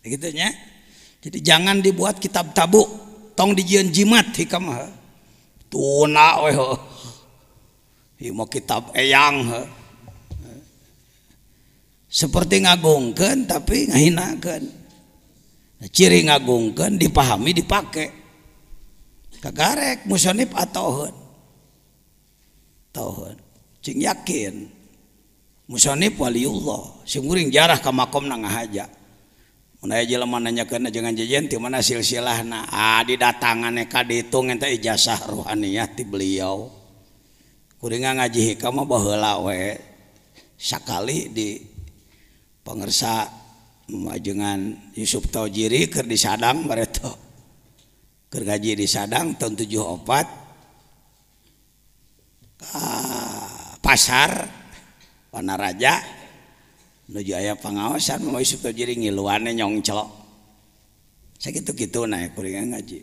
gitu nya. Jadi jangan dibuat kitab tabu, tong dijieun jimat hikam tuna we ieu mah kitab eyang seperti ngagungkeun tapi ngahinakeun. Ciri ngagungkeun dipahami dipake kagarek musonif atoheun cing yakin musonif waliullah sing kuring jarah ka makomna ngahaja mun aya jelema nanyakeun jangan jajan ti mana silsilahna didatanganna ka ditu ngenta ijazah ruhaniyah ti beliau kuring ngaji hikam mah baheula we sakali di pangersa majengan Yusuf Taujiri keur di Sadang bareto keur ngaji di Sadang tahun 74 ka pasar Panaraja nuju aya pangaosan mau Yusuf Taujiri ngiluane nyongclok sakitu-kitu nae kuring ngaji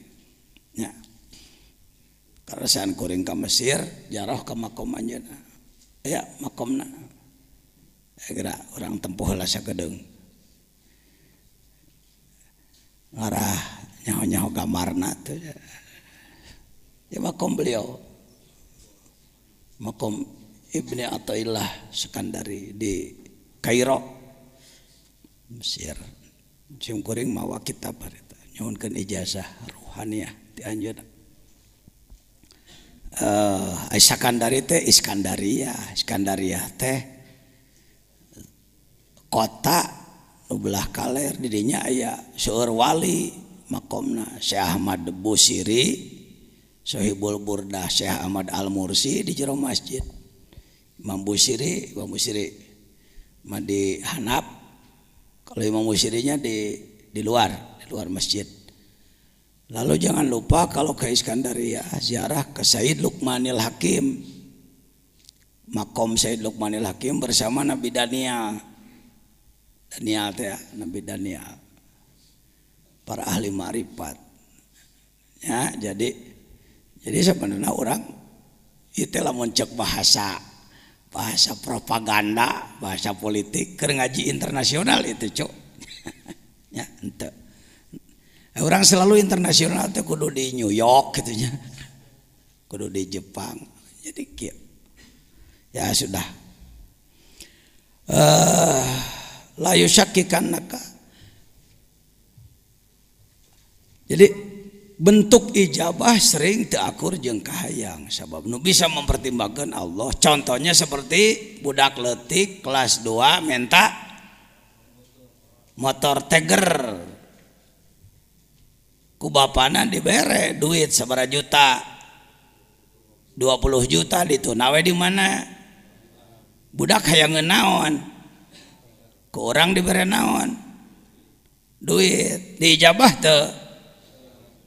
nya karasan kuring ka Mesir jarah ka makom anjeunna aya makomna geura urang tempuh heula sakedeung ngarah nyaho-nyaho gamarna tuh ya makom beliau makom Ibni Athaillah Sekandari di Kairo Mesir sing kuring mawa kitab eta nyaunkeun ijazah ruhaniyah ti anjeunna Sekandari teh Iskandaria teh kota nu belah kaler di dinya aya seueur wali makomna Syekh Ahmad Busiri Sohibul Burdah Syekh Ahmad Al-Mursi di jero masjid Imam Busiri mah di Hanaf kalau Imam Busirinya di luar masjid. Lalu jangan lupa kalau ke Iskandaria ziarah ke Said Luqmanil Hakim makom Said Luqmanil Hakim bersama Nabi Daniel teh Nabi Daniel para ahli ma'rifat ya jadi sebenarnya orang itu lamun cek bahasa propaganda bahasa politik keur ngaji internasional itu cok ya ente orang selalu internasional teh kudu di New York gitu nya kudu di Jepang jadi kieu ya sudah la yusyakkikanaka. Jadi bentuk ijabah sering teu akur jeung kahayang sabab nu bisa mempertimbangkan Allah contohnya seperti budak leutik kelas 2 minta motor Tiger ku bapana dibere duit sabaraha juta 20 juta ditunawe di mana budak hayang naon ke orang diberi naon duit diijabah teu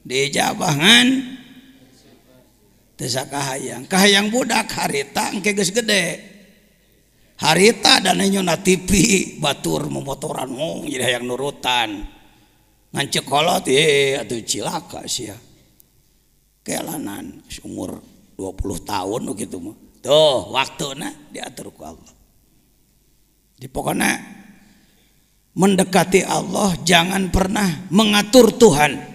diijabahan teu kahayang budak harita engke geus gede harita dan nyona TV batur memotoran jadi hayang nurutan ngancek kolot atuh cilaka sia kelanan umur 20 tahun gitu mah tuh waktuna diatur ku Allah di pokoknya mendekati Allah jangan pernah mengatur Tuhan.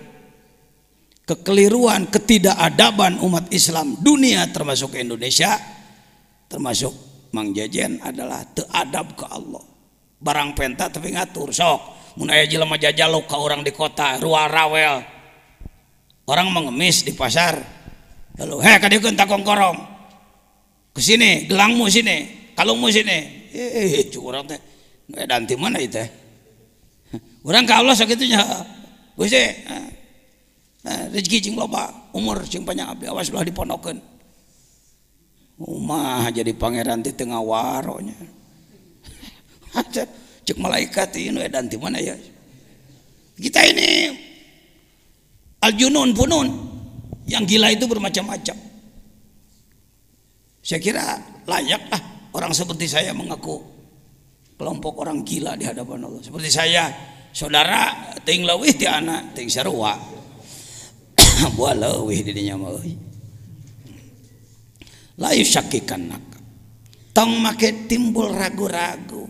Kekeliruan, ketidakadaban umat Islam dunia termasuk Indonesia termasuk Mang Jejen adalah teu adab ke Allah. Barang penta tapi ngatur sok mun aya jelema jajaluk ka urang di kota rual rawel. Orang mengemis di pasar. Lalu ka dieu tak kongkorong. Ke sini, gelangmu sini, kalungmu sini. Curang teh. Dan di mana itu? Urang ka Allah sakitunya Gusti rezeki cing loba umur cing panjang abdi awas ulah dipondokeun umah jadi pangeran ti teu ngawaronya cek malaikat ieu edan ti mana ya kita ini al-junun punun yang gila itu bermacam-macam saya kira layak lah orang seperti saya mengaku kelompok orang gila di hadapan Allah seperti saya saudara ting leuwih ti anak ting sarua buah leuwih di dinya mah euy la yusyakkikanaka tong make timbul ragu-ragu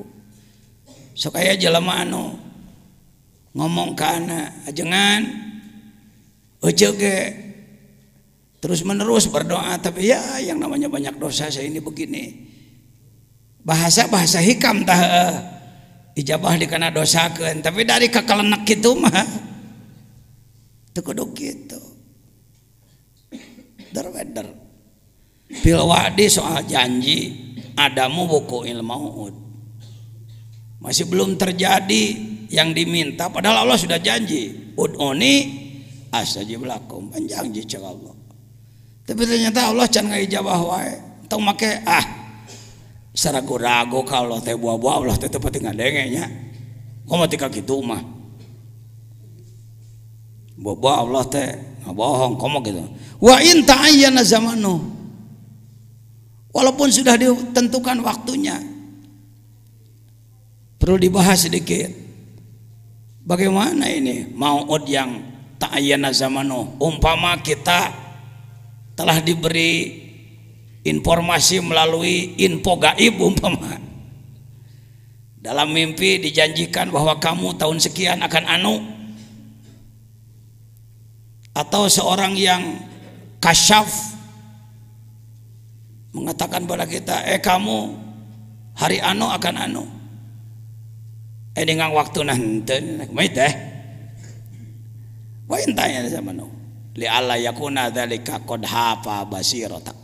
sok aya jelema anu ngomong kana ajengan ojege terus menerus berdoa, tapi ya yang namanya banyak dosa saya ini begini. Bahasa hikam tah ijabah dikana dosakeun, tapi dari kakalenek kitu mah teu kudu kitu. Darweder fil wa'di soal janji adamu buku ilmu masih belum terjadi yang diminta, padahal Allah sudah janji ud'uni astajib lakum, janji cek Allah. Tapi ternyata Allah can ngaijabah wae, tong make saragu-ragu kalau teh buah-buah Allah teh teu pati ngadenge nya. Komo tika kitu mah. Buah-buah Allah teh ngabohong komo gitu. Wa in ta'ayyana zamanu. Walaupun sudah ditentukan waktunya. Perlu dibahas sedikit. Bagaimana ini mau'ud yang ta'ayyana zamanu? Umpama kita telah diberi informasi melalui info gaib umpama. Dalam mimpi dijanjikan bahwa kamu tahun sekian akan anu. Atau seorang yang kasyaf mengatakan pada kita, kamu hari anu akan anu. Dengan waktu nanti, mai teh. Wa intanya zamanu. Li alla yakuna dzalika qad hafa basiratak.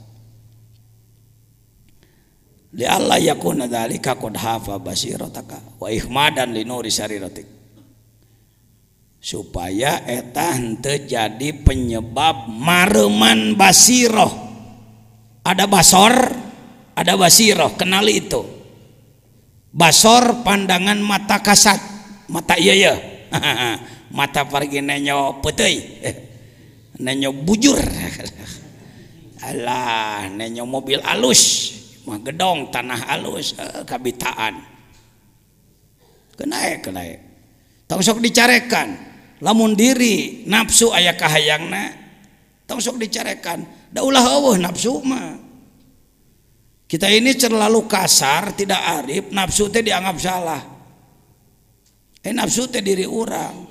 Li alla yakuna dzalika qad hafa basirataka wa ihmadan li nuri sariratik. Supaya eta henteu jadi penyebab mareman basiroh. Ada basor, ada basiroh, kenali itu. Basor pandangan mata kasat, mata ieu mata pergi nenyo peuteui. Nenyo bujur. Alah, nenyo mobil alus, mah gedong tanah alus, kabitaan. Kenaik. Tong sok dicarekan. Lamun diri nafsu aya kahayangna, tong sok dicarekan. Da ulah eueuh nafsu mah. Kita ini terlalu kasar, tidak arif, nafsu teh dianggap salah. Nafsu teh diri orang.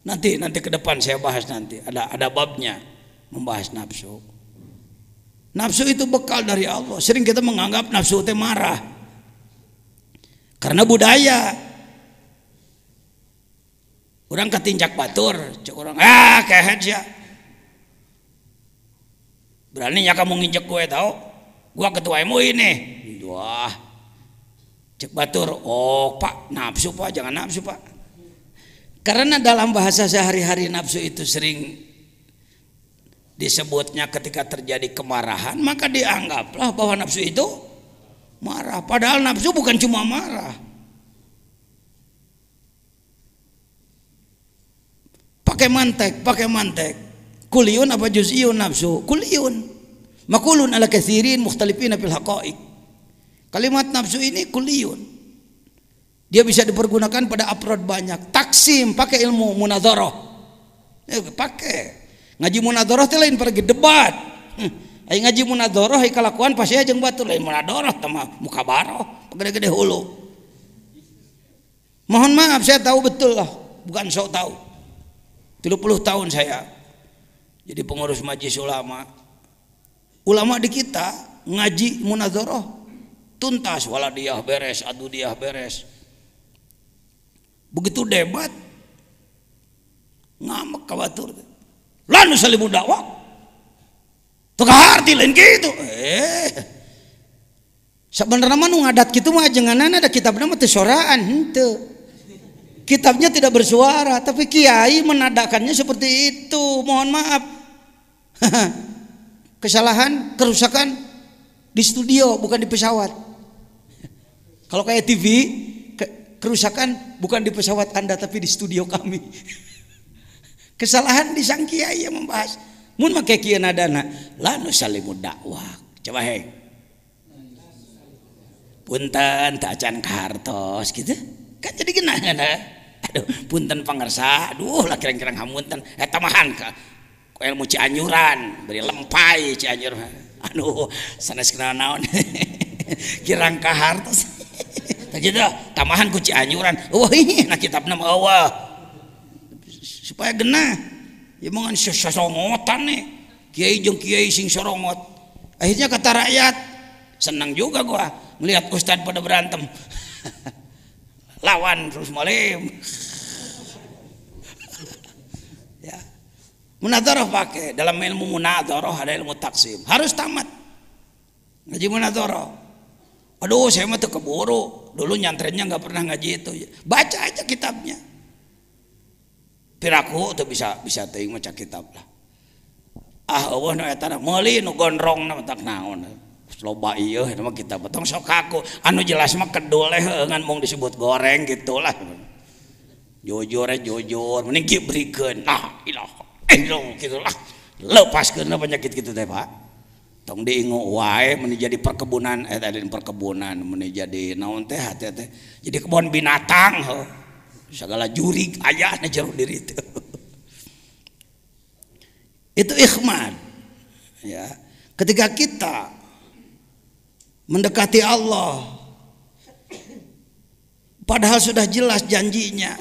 Nanti ke depan saya bahas nanti. Ada babnya membahas nafsu. Nafsu itu bekal dari Allah. Sering kita menganggap nafsu teh marah. Karena budaya. Orang ketinjak batur, cek orang kehet ya. Beraninya kamu nginjek gue tau? Gua ketuamu ini. Wah. Cek batur, oh Pak, nafsu Pak, jangan nafsu Pak. Karena dalam bahasa sehari-hari nafsu itu sering disebutnya ketika terjadi kemarahan, maka dianggaplah bahwa nafsu itu marah. Padahal nafsu bukan cuma marah. Pakai mantek. Kuliun apa juz'iyun nafsu? Kuliun. Makulun ala katsirin mukhtalifina fil haqa'iq. Kalimat nafsu ini kuliun. Dia bisa dipergunakan pada afrod banyak. Taksim, pakai ilmu munadharah. Pakai. Ngaji munadharah teh lain pergi debat. Ai ngaji munadharah ai kalakuan pasti jeung batur lain munadharah teh mah muka baroh, gede-gede hulu. Mohon maaf saya tahu betul lah, bukan sok tahu. 30 tahun saya jadi pengurus majelis ulama. Ulama di kita ngaji munadharah tuntas, waladiyah beres, adudiyah beres. Begitu debat ngamek ka batur. Lan salimu dakwah. Teu kaharti lain kitu. Sabenerna mah nu ngadat kitu mah ajenganana ada kitabna mah teu soraan henteu. Kitabnya tidak bersuara, tapi kiai menadakannya seperti itu. Mohon maaf. Kesalahan, kerusakan di studio bukan di pesawat. Kalau kayak TV, kerusakan bukan di pesawat Anda tapi di studio kami. Kesalahan di sang kiai yang membahas. Mun make kieu nadana, la nusallimu dakwah. Coba punten teu acan kahartos gitu. Kan jadi geunana. Aduh, punten pangarsa. Aduh, lah kirang-kirang hamunten. Tamahan ka ilmu Cianjuran, beri lempai Cianjur. Aduh, sanes kenal naon. Kirang kahartos. Gitu, tamahan ku Cianjuran. Wah, nah kitabna mah eueuh. supaya genah. Ya mangan sorongotan nih. Kiai jeung kiai sing sorongot. Akhirnya kata rakyat, senang juga gua melihat ustad pada berantem. Lawan terus malim. Ya. Munadharah pakai dalam ilmu munadharah ada ilmu taksim. Harus tamat. Ngaji munadharah. Aduh, saya mah teu keburu. Dulu nyantrennya nggak pernah ngaji itu. Baca aja kitabnya. Piraku tuh bisa teuing maca kitab lah. Eueuh nu eta meuli nu gondrong na tak naon. Loba ieu eta mah kitab tong sok aku. Anu jelas mah kedul ngan mung disebut goreng gitulah. Jujur mending kibrikeun. Nah, ilaha illallah gitulah. Lepaskeun penyakit kitu teh, Pak. Tong diingu wae mun jadi perkebunan perkebunan mun jadi naon teh teh. Jadi kebun binatang heuh. Segala jurig aya na jero diri itu. Itu ikhman. Ya. Ketika kita mendekati Allah padahal sudah jelas janjinya,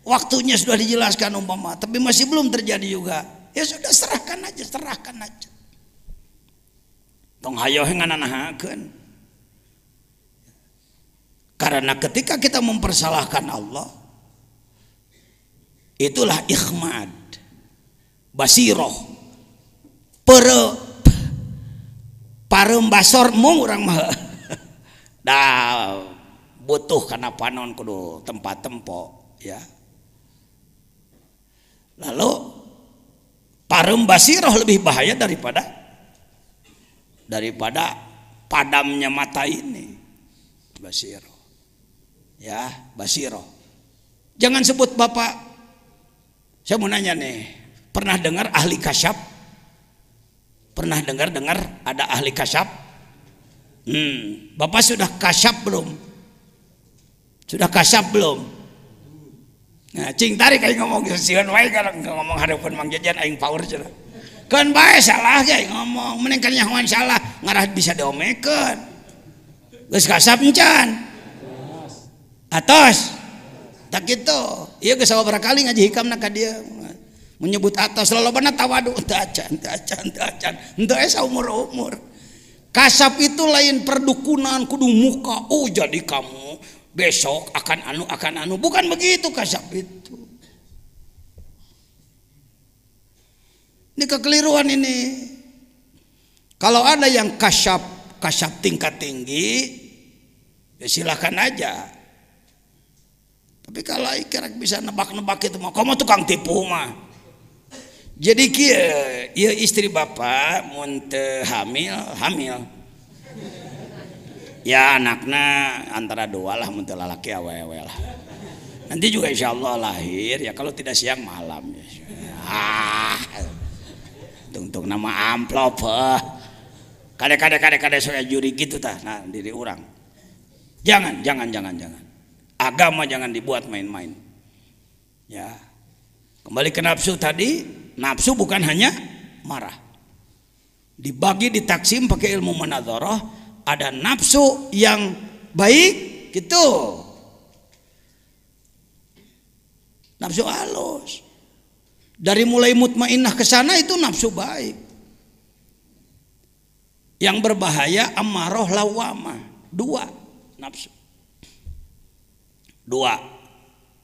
waktunya sudah dijelaskan umpama, tapi masih belum terjadi juga. Ya sudah serahkan aja. Tong hayo ngananahakeun. Karena ketika kita mempersalahkan Allah, itulah ikhmad, basiroh, parembasor mung urang mah. Dah butuh kana panon kudu tempat tempo ya. Lalu parembasiroh lebih bahaya daripada padamnya mata ini. Basiroh. Ya, basiroh. Jangan sebut Bapak. Saya mau nanya nih, pernah dengar ahli kasyaf? Pernah dengar ada ahli kasyaf? Bapak sudah kasyaf belum? Sudah kasyaf belum? Nah, cing tarik aing ngomong sieun wae kalau ngomong hareupeun Mang Jajan aing power cenah. Kan bae salah ge ngomong, mending kan nyahoan salah, ngarah bisa diomekeun. Geus kasyaf encan. Atos. Tak gitu. Iya geus sabaraha kali ngaji hikamna ka dieu. Menyebut atas lolobana tawadu teu acan. Henteu saumur-umur. Kasab itu lain perdukunan kudu muka. Oh, jadi kamu besok akan anu. Bukan begitu kasab itu. Ini kekeliruan ini. Kalau ada yang kasab tingkat tinggi, ya silakan aja. Tapi kalau kira bisa nebak-nebak itu mah, kamu tukang tipu mah. Jadi kieu istri bapak mun teu hamil. Ya anakna antara dua lah, mun teu lalaki awewe lah. Nanti juga insyaallah lahir ya, kalau tidak siang malam ya. Tung nama amplop Kade saya juri gitu tah. Nah, diri orang. Jangan. Agama jangan dibuat main-main. Ya. Kembali ke nafsu tadi, nafsu bukan hanya marah. Dibagi ditaksim pakai ilmu munadharah, ada nafsu yang baik gitu. Nafsu halus. Dari mulai mutmainnah ke sana itu nafsu baik. Yang berbahaya ammarah lawamah. Dua nafsu. Dua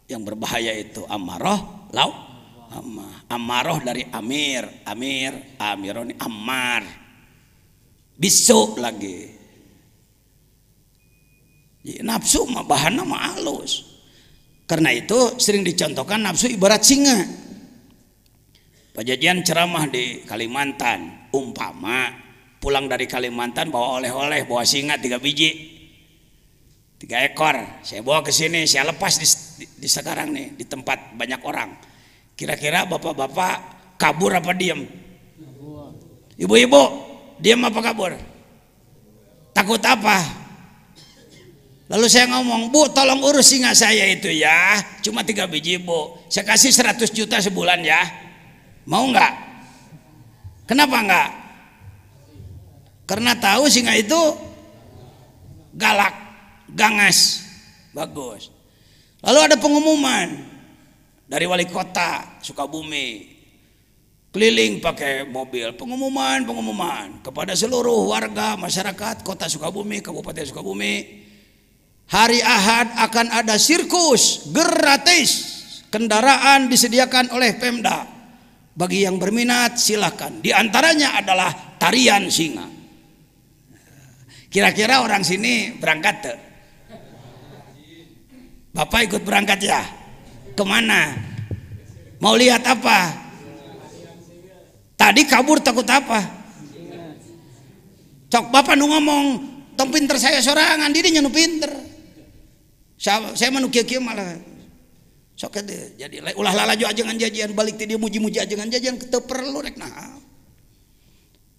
yang berbahaya itu ammarah lawamah. Ammarah dari amironi ammar. Bisu lagi. Nafsu mah bahanna mah halus. Karena itu sering dicontohkan nafsu ibarat singa. Pajajian ceramah di Kalimantan, umpama pulang dari Kalimantan bawa oleh-oleh, bawa singa 3 biji, 3 ekor, saya bawa ke sini, saya lepas di sekarang nih di tempat banyak orang. Kira-kira bapak-bapak kabur apa diem? Ibu-ibu diem apa kabur? Takut apa? Lalu saya ngomong, Bu tolong urus singa saya itu ya, cuma 3 biji Bu, saya kasih 100 juta sebulan ya. Mau nggak? Kenapa nggak? Karena tahu singa itu galak, gangas, bagus. Lalu ada pengumuman, dari wali kota Sukabumi keliling pakai mobil pengumuman kepada seluruh warga masyarakat kota Sukabumi, Kabupaten Sukabumi, hari Ahad akan ada sirkus gratis, kendaraan disediakan oleh Pemda, bagi yang berminat silakan, di antaranya adalah tarian singa. Kira-kira orang sini berangkat tuh? Bapak ikut berangkat ya? Kemana? Mau lihat apa? Tadi kabur takut apa? Cok bapak nu ngomong tong pinter saya sorangan, dirinya nu pinter. Saya manu kieu-kieu malah sok teh jadi ulah lala jo ajengan jajian balik ti dia muji-muji ajengan jajian teu perlu rek naha.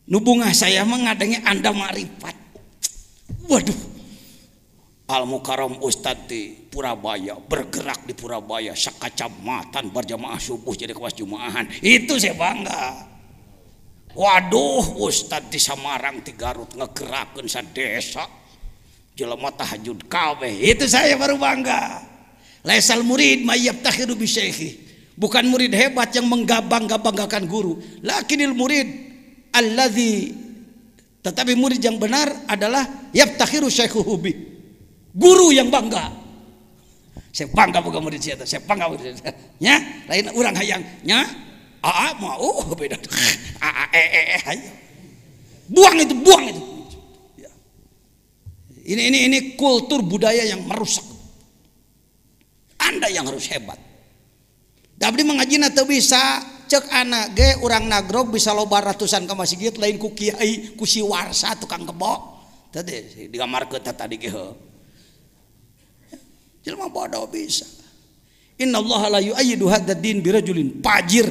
Nu bungah saya mah ngadenge anda marifat. Waduh. Al-Mukarram Ustad di Purabaya, bergerak di Purabaya sakacamatan berjamaah subuh jadi kewas jumaahan. Itu saya bangga. Waduh, Ustad di Samarang di Garut ngegerakeun sadesa. Jelema tahajud kabeh. Itu saya baru bangga. Laisal murid mayyabtakhiru bi syaikhi. Bukan murid hebat yang menggabang-gabanggakan guru. Lakinil murid alladzi, tetapi murid yang benar adalah yabtakhiru syaikhuhu bi. Guru yang bangga. Saya bangga boga murid saya, saya bangga murid saya. Nya, lain urang hayang nya. Aa mau beda. Ayo. Buang itu. Ya. Ini kultur budaya yang merusak. Anda yang harus hebat. Tapi mengajina teu bisa cek anak ge urang nagrog bisa loba ratusan ka masjid lain ku kiai ku si warsa tukang kebo. Tadi digamarkeun tadi ge heuh. Jelema bodoh bisa. Innallaha la yu'ayyidu hadzal din birajulin pajir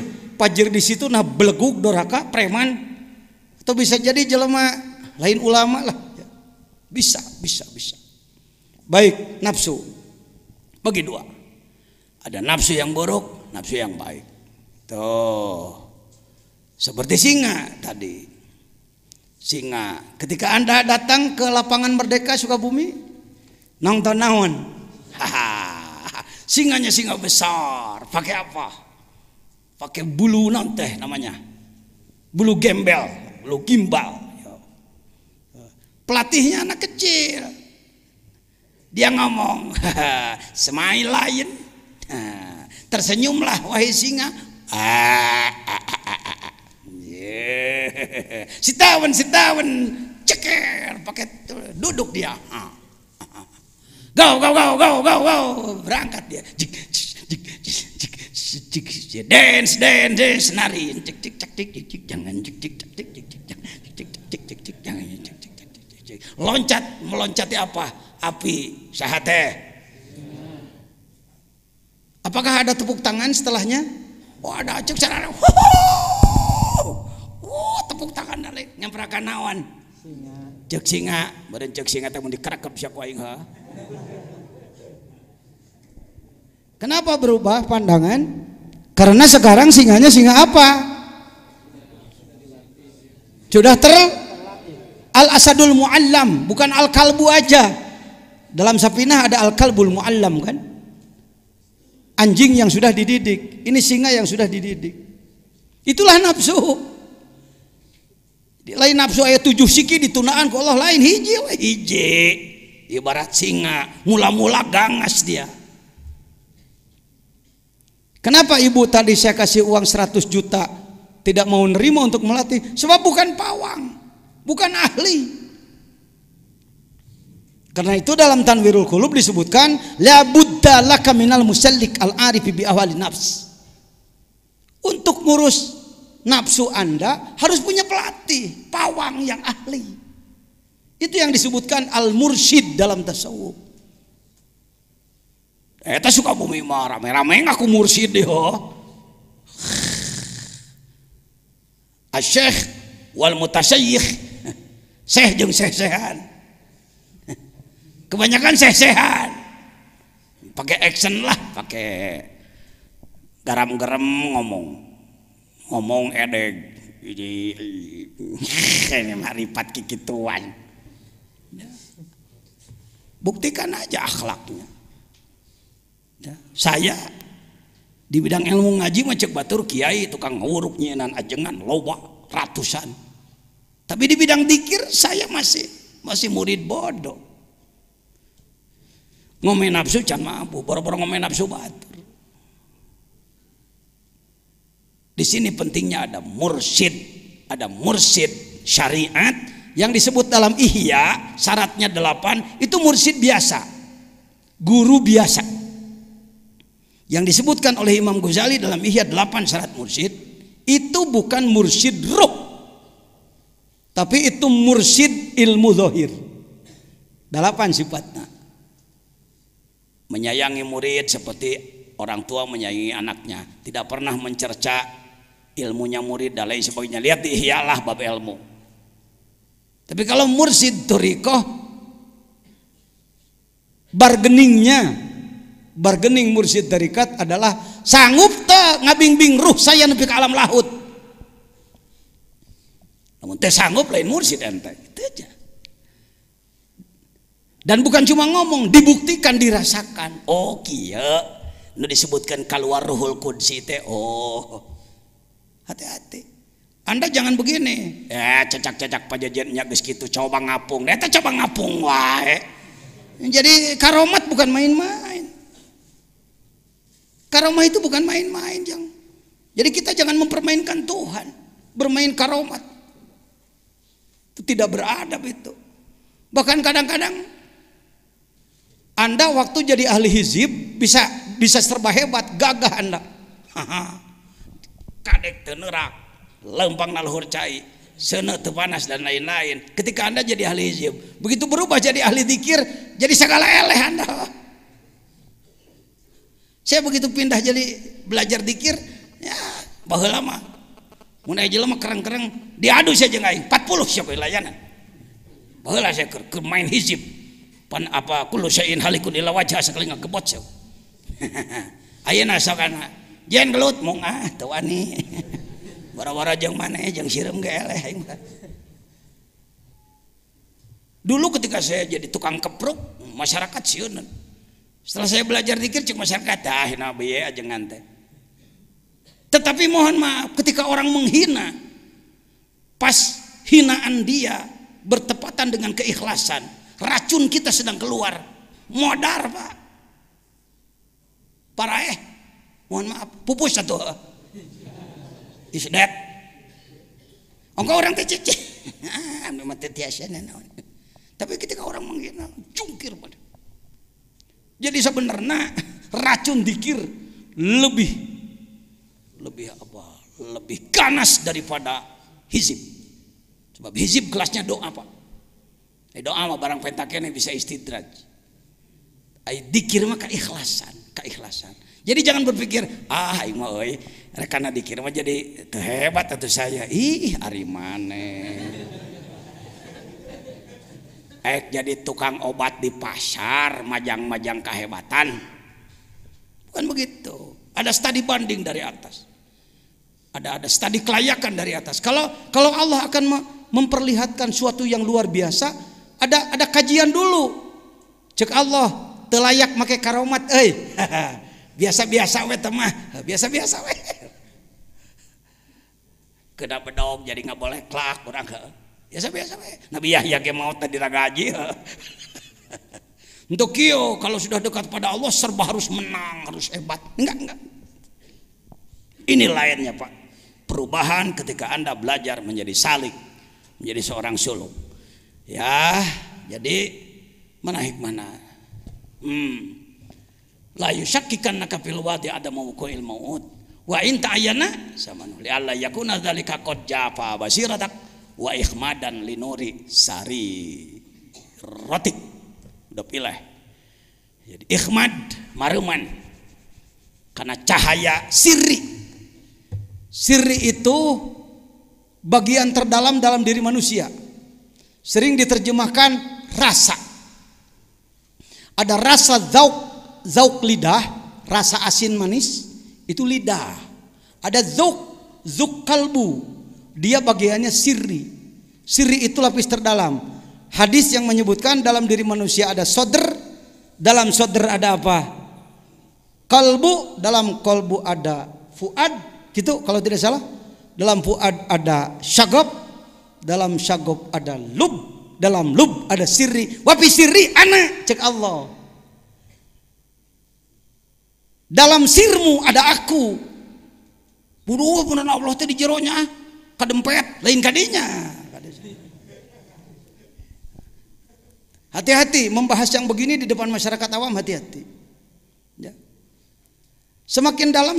di situ nah belegug doraka preman atau bisa jadi jelema lain ulama lah. Bisa. Baik, nafsu bagi dua. Ada nafsu yang buruk, nafsu yang baik. Tuh. Seperti singa tadi. Singa ketika Anda datang ke lapangan Merdeka Sukabumi nonton naon? Singanya singa besar, pakai apa? Pakai bulu teh namanya, bulu gembel, bulu gimbal. Pelatihnya anak kecil, dia ngomong, smile lion, tersenyumlah wahai singa. Sitawan, ceker, pakai duduk dia. Go, berangkat dia. Dance, nari. Jangan loncat, meloncati apa? Api, sahate. Apakah ada tepuk tangan setelahnya? Oh ada, cek sarana. Tepuk tangan nalik, nyamperakan nawan. Cek singa, beren cek singa teh mun dikerekep sia ku aing ha. Kenapa berubah pandangan? Karena sekarang singanya singa apa? Sudah al-asadul muallam, bukan al-kalbu aja. Dalam Safinah ada al-kalbul muallam kan? Anjing yang sudah dididik. Ini singa yang sudah dididik. Itulah nafsu. Lain nafsu ayat 7 siki ditunaan ku Allah lain hiji. Ibarat singa, mula-mula gangas dia. Kenapa ibu tadi saya kasih uang 100 juta tidak mau nerima untuk melatih? Sebab bukan pawang, bukan ahli. Karena itu dalam Tanwirul Qulub disebutkan la budda laka minal musallik al-arifi bi ahwali nafs. Untuk ngurus nafsu Anda harus punya pelatih, pawang yang ahli. Itu yang disebutkan al-mursyid dalam tasawuf. Eta Sukabumi mah rame-rame ngaku mursyid deh ho. Asy-syekh wal mutasyayikh. Syekh jeung syekh-syekhan. Kebanyakan syekh-syekhan. Pakai action lah, pakai garam-garam ngomong edeg. Ini marifat kikituan. Buktikan aja akhlaknya. Saya Di bidang ilmu ngaji mah cek batur kiai tukang nguruk nyenan ajengan loba ratusan. Tapi di bidang dikir saya masih murid bodoh. Ngomong nafsu can mampu, boro-boro ngomong nafsu batur. Di sini pentingnya ada mursyid syariat yang disebut dalam Ihya, syaratnya 8, itu mursyid biasa, guru biasa. Yang disebutkan oleh Imam Ghazali dalam Ihya 8 syarat mursyid, itu bukan mursyid ruh, tapi itu mursyid ilmu zahir. 8 sifatnya. Menyayangi murid seperti orang tua menyayangi anaknya, tidak pernah mencerca ilmunya murid dan lain sebagainya. Lihat di Ihya lah bab ilmu. Tapi kalau mursyid thariqah, bargaining mursyid tarikat adalah sanggup teh ngabing-bing ruh saya nepi ke alam lahut. Namun teh sanggup lain mursyid ente, itu aja. Dan bukan cuma ngomong, dibuktikan, dirasakan. Oh kieu nu disebutkan keluar ruhul qudsi teh. Oh hati-hati, Anda jangan begini cecak-cecak pajajannya geus kitu coba ngapung, eta coba ngapung wae. Jadi karomat bukan main-main. Karomah itu bukan main-main, Jang. Jadi kita jangan mempermainkan Tuhan, bermain karomat. Itu tidak beradab itu. Bahkan kadang-kadang Anda waktu jadi ahli hizib bisa serba hebat, gagah Anda. Kadek teu neurak, lempang naluhur cai, seuneu teu panas dan lain-lain. Ketika Anda jadi ahli hizib, begitu berubah jadi ahli zikir, jadi segala eleh Anda. Saya begitu pindah jadi belajar dikir, ya baheula mah mun aya jelema kereng-kereng diadu saja aing 40 siapa layanan. Baheula saya keur main hizib. Pan apa kullu syai'in halikun illa wajha sakali ngagebot saya. Ayeuna sokana jen gelut mung teu wani. Bara-bara jeung maneh jeung sireum ge eleh aing. Dulu ketika saya jadi tukang kepruk, masyarakat sieunan. Setelah saya belajar zikir cek masyarakat nabi ya ajengan teh. Tetapi mohon maaf ketika orang menghina, pas hinaan dia bertepatan dengan keikhlasan, racun kita sedang keluar, modar Pak. Parah mohon maaf, pupus satu. Is that? Engkau orang teh cece. Memang teh tiasana naon. Tapi ketika orang menghina, jungkir pada. Jadi sebenarnya racun dikir lebih ganas daripada hizib. Sebab hizib kelasnya doa Pak. Doa mah barang pentakene bisa istidraj. Dikir mah keikhlasan. Jadi jangan berpikir aing mah euy rekana dikir mah jadi teu hebat atuh saya. Ari maneh. Jadi tukang obat di pasar, majang-majang kehebatan. Bukan begitu. Ada studi banding dari atas. Ada studi kelayakan dari atas. Kalau Allah akan memperlihatkan suatu yang luar biasa, ada kajian dulu. Cek Allah, teu layak make karomat euy. Biasa-biasa we teh mah, biasa-biasa we. Kena bedog jadi nggak boleh klak urang heuh. Biasa-biasa we. Nabi Yahya ge maot tadi ragaji. Untuk kio kalau sudah dekat pada Allah serba harus menang, harus hebat. Enggak. Ini lainnya Pak. Perubahan ketika Anda belajar menjadi salik, menjadi seorang suluk. Ya, jadi mana hikmahna? La yusyakkikanaka fil wadi adamu wuqu'il maut. Wa in ta'ayyana samanu li alla yakuna dzalika qad jafa basiratak wa ikhmadan linuri sari rotik. Udah pilih. Jadi ikhmad maruman karena cahaya sirri. Sirri itu bagian terdalam dalam diri manusia. Sering diterjemahkan rasa. Ada rasa zauk lidah, rasa asin manis itu lidah. Ada zauk kalbu. Dia bagiannya sirri. Sirri itu lapis terdalam. Hadis yang menyebutkan dalam diri manusia ada sodr. Dalam sodr ada apa? Kalbu, dalam kalbu ada fuad, gitu kalau tidak salah. Dalam fuad ada syagab, dalam syagab ada lub, dalam lub ada sirri. Wa fi sirri ana, cek Allah. Dalam sirmu ada aku. Buduh punan Allah teh di jeronya kadempet lain kadinya. Hati-hati membahas yang begini di depan masyarakat awam, hati-hati. Ya. Semakin dalam,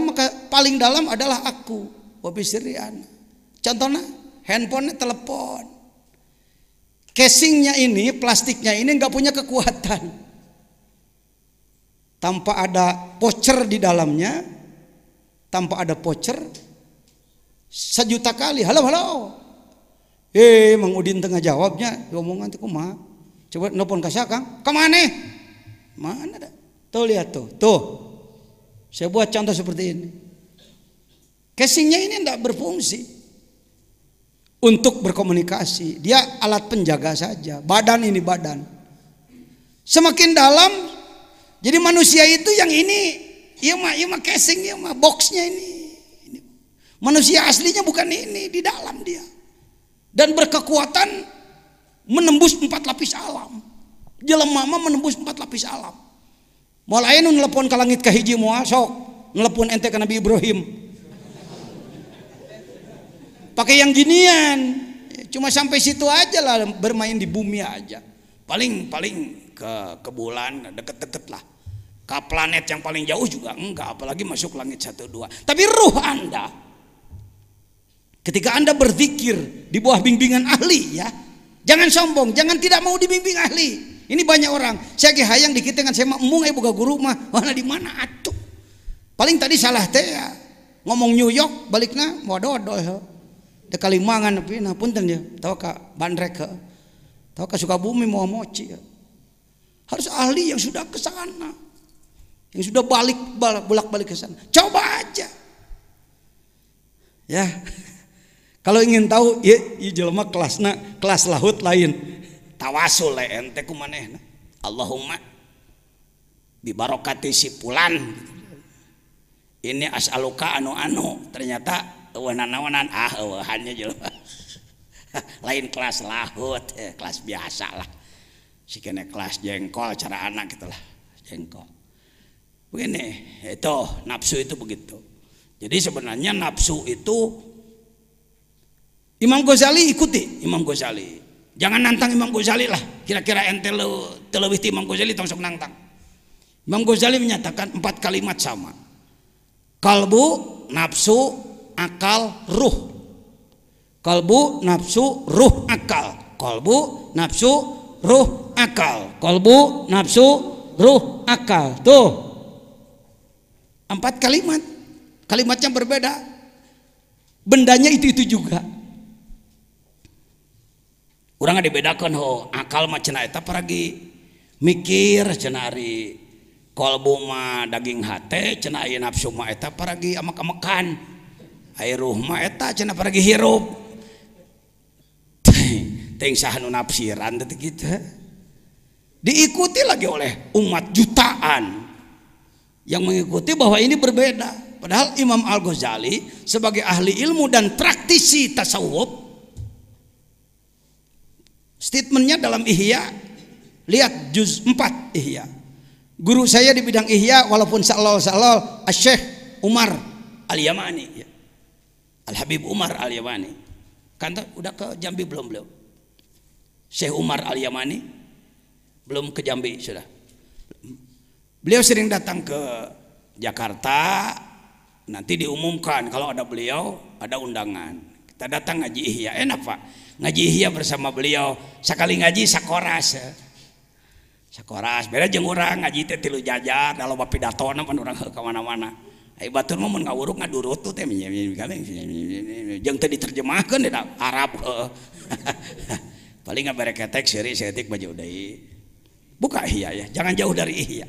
maka paling dalam adalah aku. Wabisirian. Contohnya, handphone, telepon. Casingnya ini, plastiknya ini nggak punya kekuatan. Tanpa ada voucher di dalamnya, tanpa ada voucher, 1.000.000 kali, halo. Mang Udin tengah jawabnya, omongan teh kumaha? Coba nelpon ka Kang. Ka maneh? Mana dah? Tuh lihat tuh. Saya buat contoh seperti ini. Casingnya ini tidak berfungsi untuk berkomunikasi. Dia alat penjaga saja. Badan ini badan. Semakin dalam, jadi manusia itu yang ini, iya mah casing, iya mah boxnya ini. Manusia aslinya bukan ini, di dalam dia. Dan berkekuatan menembus 4 lapis alam. Jelema mah menembus 4 lapis alam. Moal aya nu nelpon ka langit ka hiji moal sok nelpon ente ka Nabi Ibrahim. Pakai yang ginian. Cuma sampai situ aja lah, bermain di bumi aja. Paling ke bulan deket-deket lah. Ke planet yang paling jauh juga enggak, apalagi masuk langit 1 2. Tapi ruh Anda, ketika Anda berzikir di bawah bimbingan ahli, ya, jangan sombong, jangan tidak mau dibimbing ahli. Ini banyak orang, saya ge hayang dikit dengan saya emung boga guru mah, mana di mana atuh. Paling tadi salah teh ya, ngomong New York baliknya mau dodol. Teh Kalimangan tapi nah punten ya, tahu ka Bandrek ke. Tahu ka Sukabumi mau moci ya. Harus ahli yang sudah ke sana. Yang sudah bolak-balik ke sana. Coba aja. Ya. Kalau ingin tahu, ya jelema kelas lahut lain. Tawasul ente kumanehna. Allahumma bi barokati si fulan. Ini as'aluka anu ternyata eueunan eueuhannya jelema. Lain kelas lahut, kelas biasa lah. Sikana kelas jengkol cara anak gitulah. Jengkol. Begini, itu nafsu itu begitu. Jadi sebenarnya nafsu itu Imam Ghazali ikuti Imam Ghazali. Jangan nantang Imam Ghazali lah. Kira-kira ente lebih ti Imam Ghazali tong sok nantang. Imam Ghazali menyatakan 4 kalimat sama. Kalbu, nafsu, akal, ruh. Kalbu, nafsu, ruh, akal. Kalbu, nafsu, ruh, akal. Kalbu, nafsu, ruh, akal. Tuh. 4 kalimat. Kalimatnya berbeda. Bendanya itu juga. Urang dibedakan akal mah cenah eta paragi mikir cenah ari kolbu mah daging hate cenah aya nafsu mah eta paragi amek-amekan aya ruh mah eta cenah paragi hirup teuing saha nu nafsiran teh kitu diikuti lagi oleh umat jutaan yang mengikuti bahwa ini berbeda. Padahal Imam Al-Ghazali sebagai ahli ilmu dan praktisi tasawuf, statementnya dalam Ihya, lihat juz 4 Ihya. Guru saya di bidang Ihya walaupun salal Syekh Umar Al-Yamani ya. Al-Habib Umar Al-Yamani. Kan udah ke Jambi belum beliau? Syekh Umar Al-Yamani belum ke Jambi sudah. Beliau sering datang ke Jakarta, nanti diumumkan kalau ada beliau ada undangan. Kita datang ngaji Ihya, enak Pak. Ngaji Ihya bersama beliau, sekali ngaji sakoras beda jeung urang ngaji teh 3 jajar dalam pidatona pan urang ke mana-mana ai batur mah mun ngawuruk ngadurut tuh teh jeung teh diterjemahkeun di Arab paling ngabere ketek seutik baju deui buka Ihya ya, jangan jauh dari Ihya.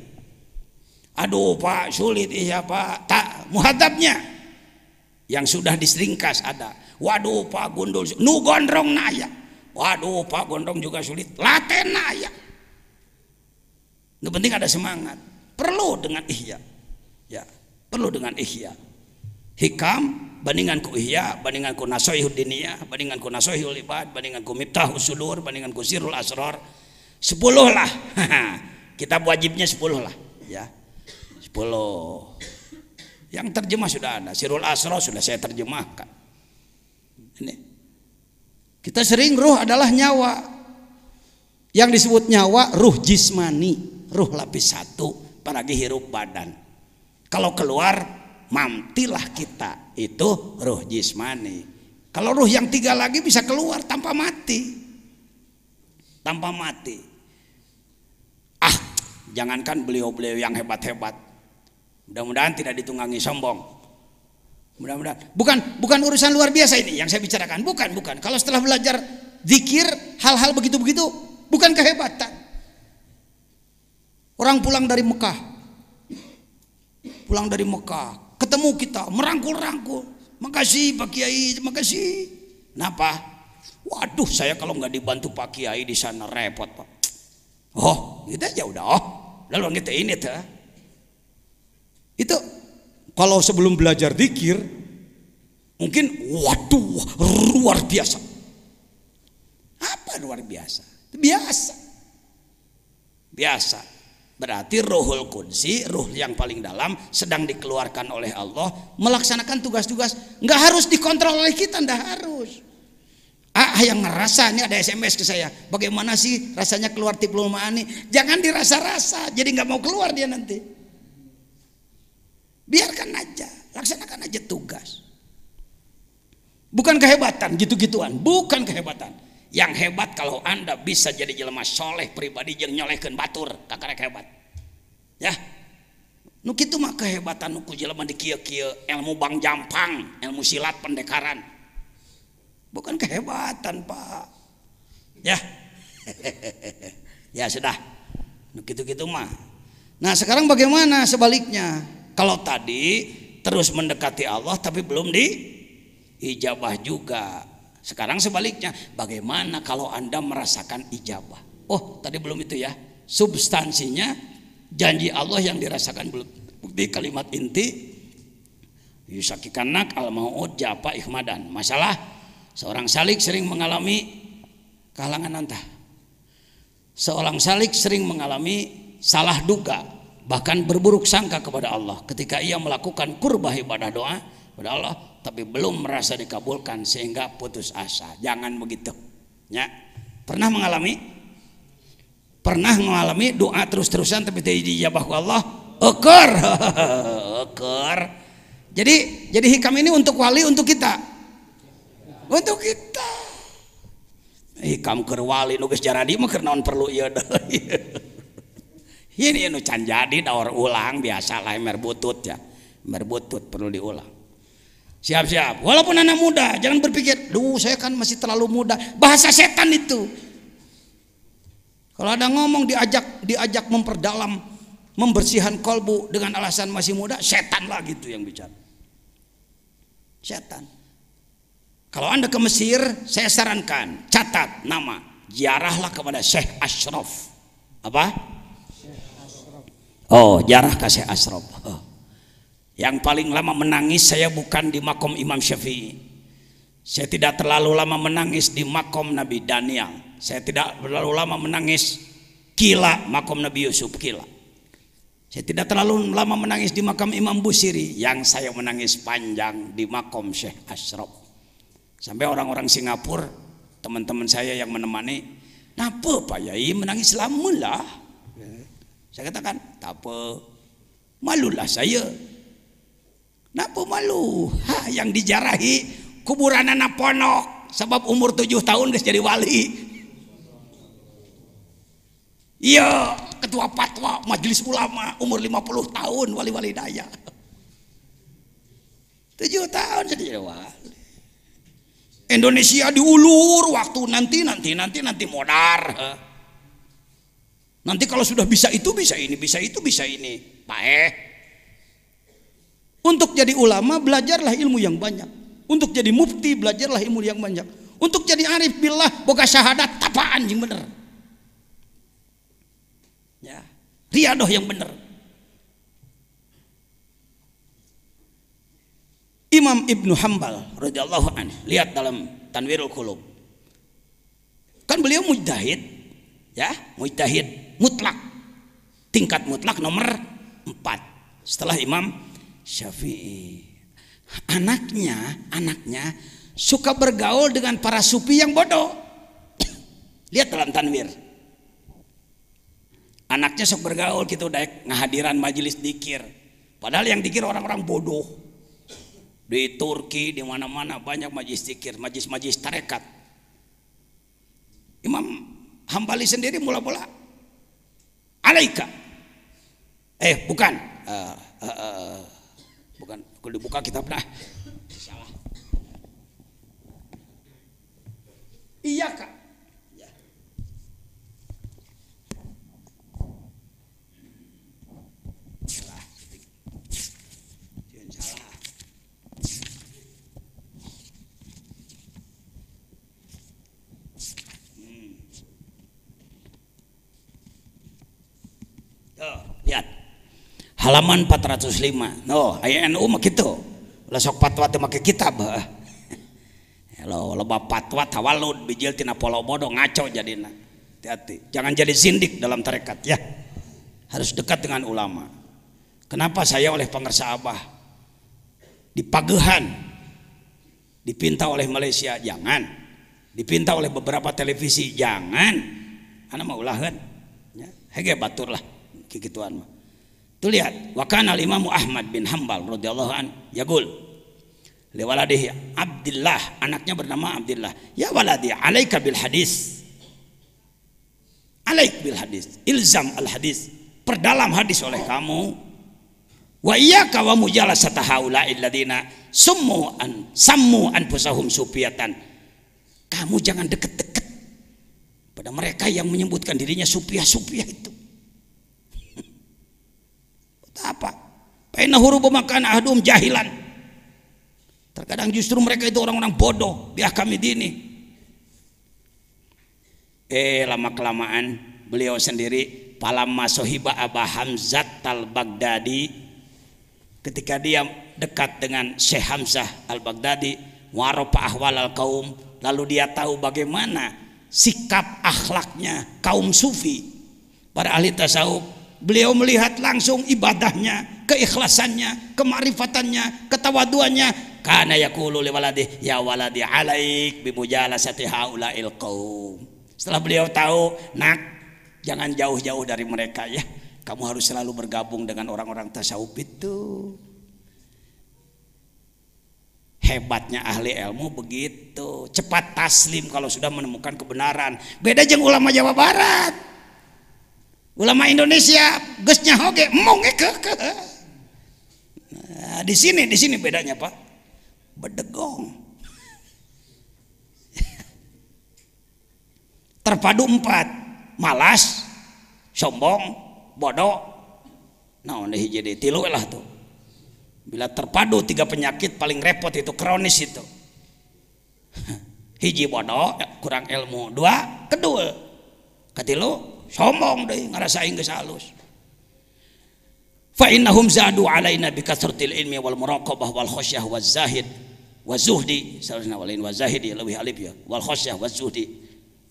Aduh Pak sulit Ihya Pak, tak muhadzabnya yang sudah diseringkas ada. Waduh Pak Gundul nu gondrong naya. Waduh Pak gondrong juga sulit. Laten naya. Nu penting ada semangat. perlu dengan ihya. Ya, perlu dengan ihya. Hikam bandingan ku ihya, bandingan ku nasoihud diniyah, bandingan ku nasoihul ibad, bandingan ku miftahus sudur, bandingan ku sirrul asrar. 10 lah. Kitab wajibnya 10 lah, ya. 10. Yang terjemah sudah ada. Sirrul asrar sudah saya terjemahkan. Ini. Kita sering ruh adalah nyawa. Yang disebut nyawa ruh jismani, ruh lapis 1, apalagi hirup badan. Kalau keluar mamtilah kita, itu ruh jismani. Kalau ruh yang 3 lagi bisa keluar tanpa mati. Tanpa mati. Jangankan beliau-beliau yang hebat-hebat. Mudah-mudahan tidak ditunggangi sombong. Mudah-mudahan. Bukan urusan luar biasa ini yang saya bicarakan. Bukan. Kalau setelah belajar zikir, hal-hal begitu-begitu, bukan kehebatan. Orang pulang dari Mekah, ketemu kita, merangkul-rangkul. Makasih Pak Kiai, makasih. Kenapa? Waduh, saya kalau nggak dibantu Pak Kiai di sana repot Pak. Oh, gitu aja udah. Lalu kita ini tuh. Itu kalau sebelum belajar zikir, mungkin waduh luar biasa. Apa luar biasa? Biasa. Berarti Ruhul Qudsi, ruh yang paling dalam sedang dikeluarkan oleh Allah melaksanakan tugas-tugas. Nggak harus dikontrol oleh kita, nggak harus. Yang ngerasa, ini ada SMS ke saya, bagaimana sih rasanya keluar tiplul ma'ani? Jangan dirasa-rasa, jadi nggak mau keluar dia nanti. Biarkan aja, laksanakan aja tugas. Bukan kehebatan, gitu-gituan, bukan kehebatan. Yang hebat kalau Anda bisa jadi jelema soleh pribadi yang nyolehkeun batur, kakarek hebat. Ya. Nu kitu mah kehebatan nu ku jelema di kieu-kieu, ilmu bang jampang, ilmu silat pendekaran. Bukan kehebatan, Pak. Ya. Ya sudah. Nu kitu-kitu mah. Nah, sekarang bagaimana sebaliknya? Kalau tadi terus mendekati Allah tapi belum diijabah juga. Sekarang sebaliknya, bagaimana kalau Anda merasakan ijabah? Oh, tadi belum itu ya. Substansinya janji Allah yang dirasakan belum. Bukti kalimat inti yusakikanak al-mau'ud japa ihmadan. Masalah seorang salik sering mengalami kehalangan antah. Seorang salik sering mengalami salah duga, bahkan berburuk sangka kepada Allah ketika ia melakukan kurbah ibadah doa kepada Allah, tapi belum merasa dikabulkan sehingga putus asa. Jangan begitu. Ya. Pernah mengalami doa terus-terusan tapi tidak dijabah ke Allah? Eker. Jadi hikam ini untuk wali, untuk kita. Untuk kita. Hikam keur wali nu geus jaradi mah keur naon perlu ieu deui. Ini nu can jadi daur ulang biasalah emer butut ya. Emer butut perlu diulang. Siap-siap. Walaupun anak muda, jangan berpikir, "Duh, saya kan masih terlalu muda." Bahasa setan itu. Kalau ada ngomong diajak memperdalam, membersihkan kolbu dengan alasan masih muda, setan lah gitu yang bicara. Setan. Kalau Anda ke Mesir, saya sarankan catat nama, ziarahlah kepada Syekh Ashraf. Apa? Oh, ziarah ke Syekh Ashraf. Oh. Yang paling lama menangis saya bukan di makom Imam Syafi'i. Saya tidak terlalu lama menangis di makom Nabi Daniel. Saya tidak terlalu lama menangis Kila, makom Nabi Yusuf Kila. Saya tidak terlalu lama menangis di makam Imam Busiri. Yang saya menangis panjang di makom Syekh Ashraf. Sampai orang-orang Singapura, teman-teman saya yang menemani, "Napa Pak Yai menangis lama lah?" Saya katakan, "Tak apa, malulah saya." "Napa malu?" Yang dijarahi kuburan anak ponok, sebab umur 7 tahun geus jadi wali. Iya, ketua fatwa majelis ulama umur 50 tahun wali-wali daya. 7 tahun jadi wali. Indonesia diulur waktu nanti modar. Nanti kalau sudah bisa itu bisa ini, bisa itu bisa ini. Pak Untuk jadi ulama belajarlah ilmu yang banyak. Untuk jadi mufti belajarlah ilmu yang banyak. Untuk jadi arif billah boga syahadat tapaan yang bener. Ya, riadoh yang bener. Imam Ibnu Hambal radhiyallahu anhu, lihat dalam Tanwirul Qulub. Kan beliau mujtahid, ya, mujtahid mutlak. Tingkat mutlak nomor 4 setelah Imam Syafi'i. Anaknya suka bergaul dengan para sufi yang bodoh. Lihat dalam Tanwir. Anaknya sok bergaul gitu, daek ngahadiran majelis dikir. Padahal yang dikir orang-orang bodoh. Di Turki, di mana-mana banyak majelis dikir, majelis tarekat. Imam Hambali sendiri mula-mula alaika. Bukan. Bukan, kalau dibuka kitab nah. Salah. Iya, Kak. Ya. Salah. Salah. Tuh, lihat. Halaman 405. No, aya NU mah kitu. Ulah sok fatwa teh make kitab. Lo loba fatwa tawalud bijil tina polo bodoh ngaco jadina. Hati-hati. Jangan jadi zindik dalam tarekat ya. Harus dekat dengan ulama. Kenapa saya oleh pangersa Abah di Pagehan dipinta oleh Malaysia? Jangan. Dipinta oleh beberapa televisi? Jangan. Ana mah ulaheun. Ya, hege batur lah kikituan mah. Tuh lihat, wa kana al-Imam Ahmad bin Hambal radhiyallahu an yaqul li waladihi Abdullah, anaknya bernama Abdullah, ya waladi alaika bil hadis. Alaik bil hadis, ilzam al hadis, perdalam hadis oleh kamu. Wa iyyaka wa mujalasata haula'il ladina sammu anfusahum sufiatan. Kamu jangan deket-deket pada mereka yang menyebutkan dirinya sufiah itu. Apa? Paina hurubu makan ahdum jahilan. Terkadang justru mereka itu orang-orang bodoh. Biar kami dini. Lama kelamaan beliau sendiri palamma sohiba Aba Hamzah al-Baghdadi, ketika dia dekat dengan Syekh Hamzah al-Baghdadi, warofa ahwal al-kaum, lalu dia tahu bagaimana sikap akhlaknya kaum sufi, para ahli tasawuf. Beliau melihat langsung ibadahnya, keikhlasannya, kemarifatannya, ketawaduannya. Kana yaqulu li waladi ya waladi alaik bi mujalasati haula'il qaum. Setelah beliau tahu, nak, jangan jauh-jauh dari mereka ya. Kamu harus selalu bergabung dengan orang-orang tasawuf itu. Hebatnya ahli ilmu begitu, cepat taslim kalau sudah menemukan kebenaran. Beda jeung ulama Jawa Barat. Ulama Indonesia geusnya hoge emong ke. Nah, di sini bedanya Pak. Bedegong. Terpadu 4. Malas, sombong, bodoh. Nah, ini jadi tilu lah tuh. Bila terpadu 3 penyakit paling repot itu kronis itu. Hiji bodoh, kurang ilmu. 2, kedua. Katilu sombong deh, ngarasain geus halus. Fa innahum zadu alaina bi kasratil ilmi wal muraqabah wal khasyah waz zahid waz zuhdi, sallallahu alaihi wa zahidi lebih alif ya, wal khasyah waz zuhdi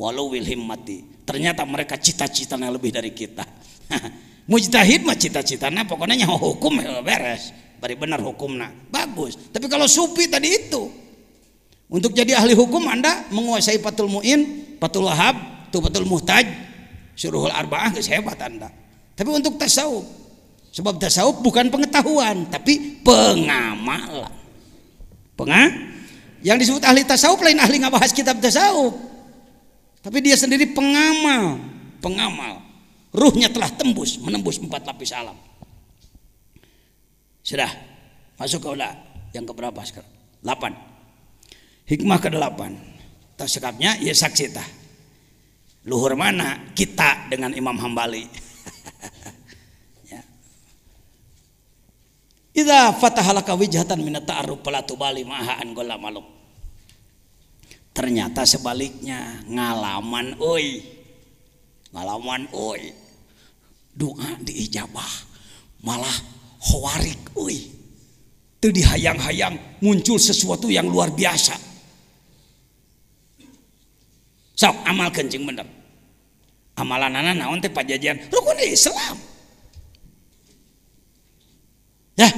walawil himmati. Ternyata mereka cita-citanya lebih dari kita. Mujtahid mah cita-citanya pokoknya nyaho hukum beres, bari benar hukumna bagus. Tapi kalau sufi tadi itu, untuk jadi ahli hukum Anda menguasai Fathul Muin, Fathul Wahab, Tuhfatul Muhtaj, Syuruhul Arba'ah geus hebat Anda. Tapi untuk tasawuf, sebab tasawuf bukan pengetahuan tapi pengamalan. Yang disebut ahli tasawuf lain ahli ngabahas kitab tasawuf. Tapi dia sendiri pengamal. Ruhnya telah menembus 4 lapis alam. Sudah masuk ke ulah yang keberapa sekarang? 8. Hikmah ke-8. Tersekapnya ya saksi tah. Luhur mana kita dengan Imam Hambali. Ya. Idza fatahalaka wijhatan min at-ta'arruf fala tubali maha an gola maluk. Ternyata sebaliknya, ngalaman euy. Doa diijabah, malah khawarik euy. teu dihayang-hayang muncul sesuatu yang luar biasa. Sok amalkeun jeung bener. Amalanana naon teh pajajian rukun Islam. Ya.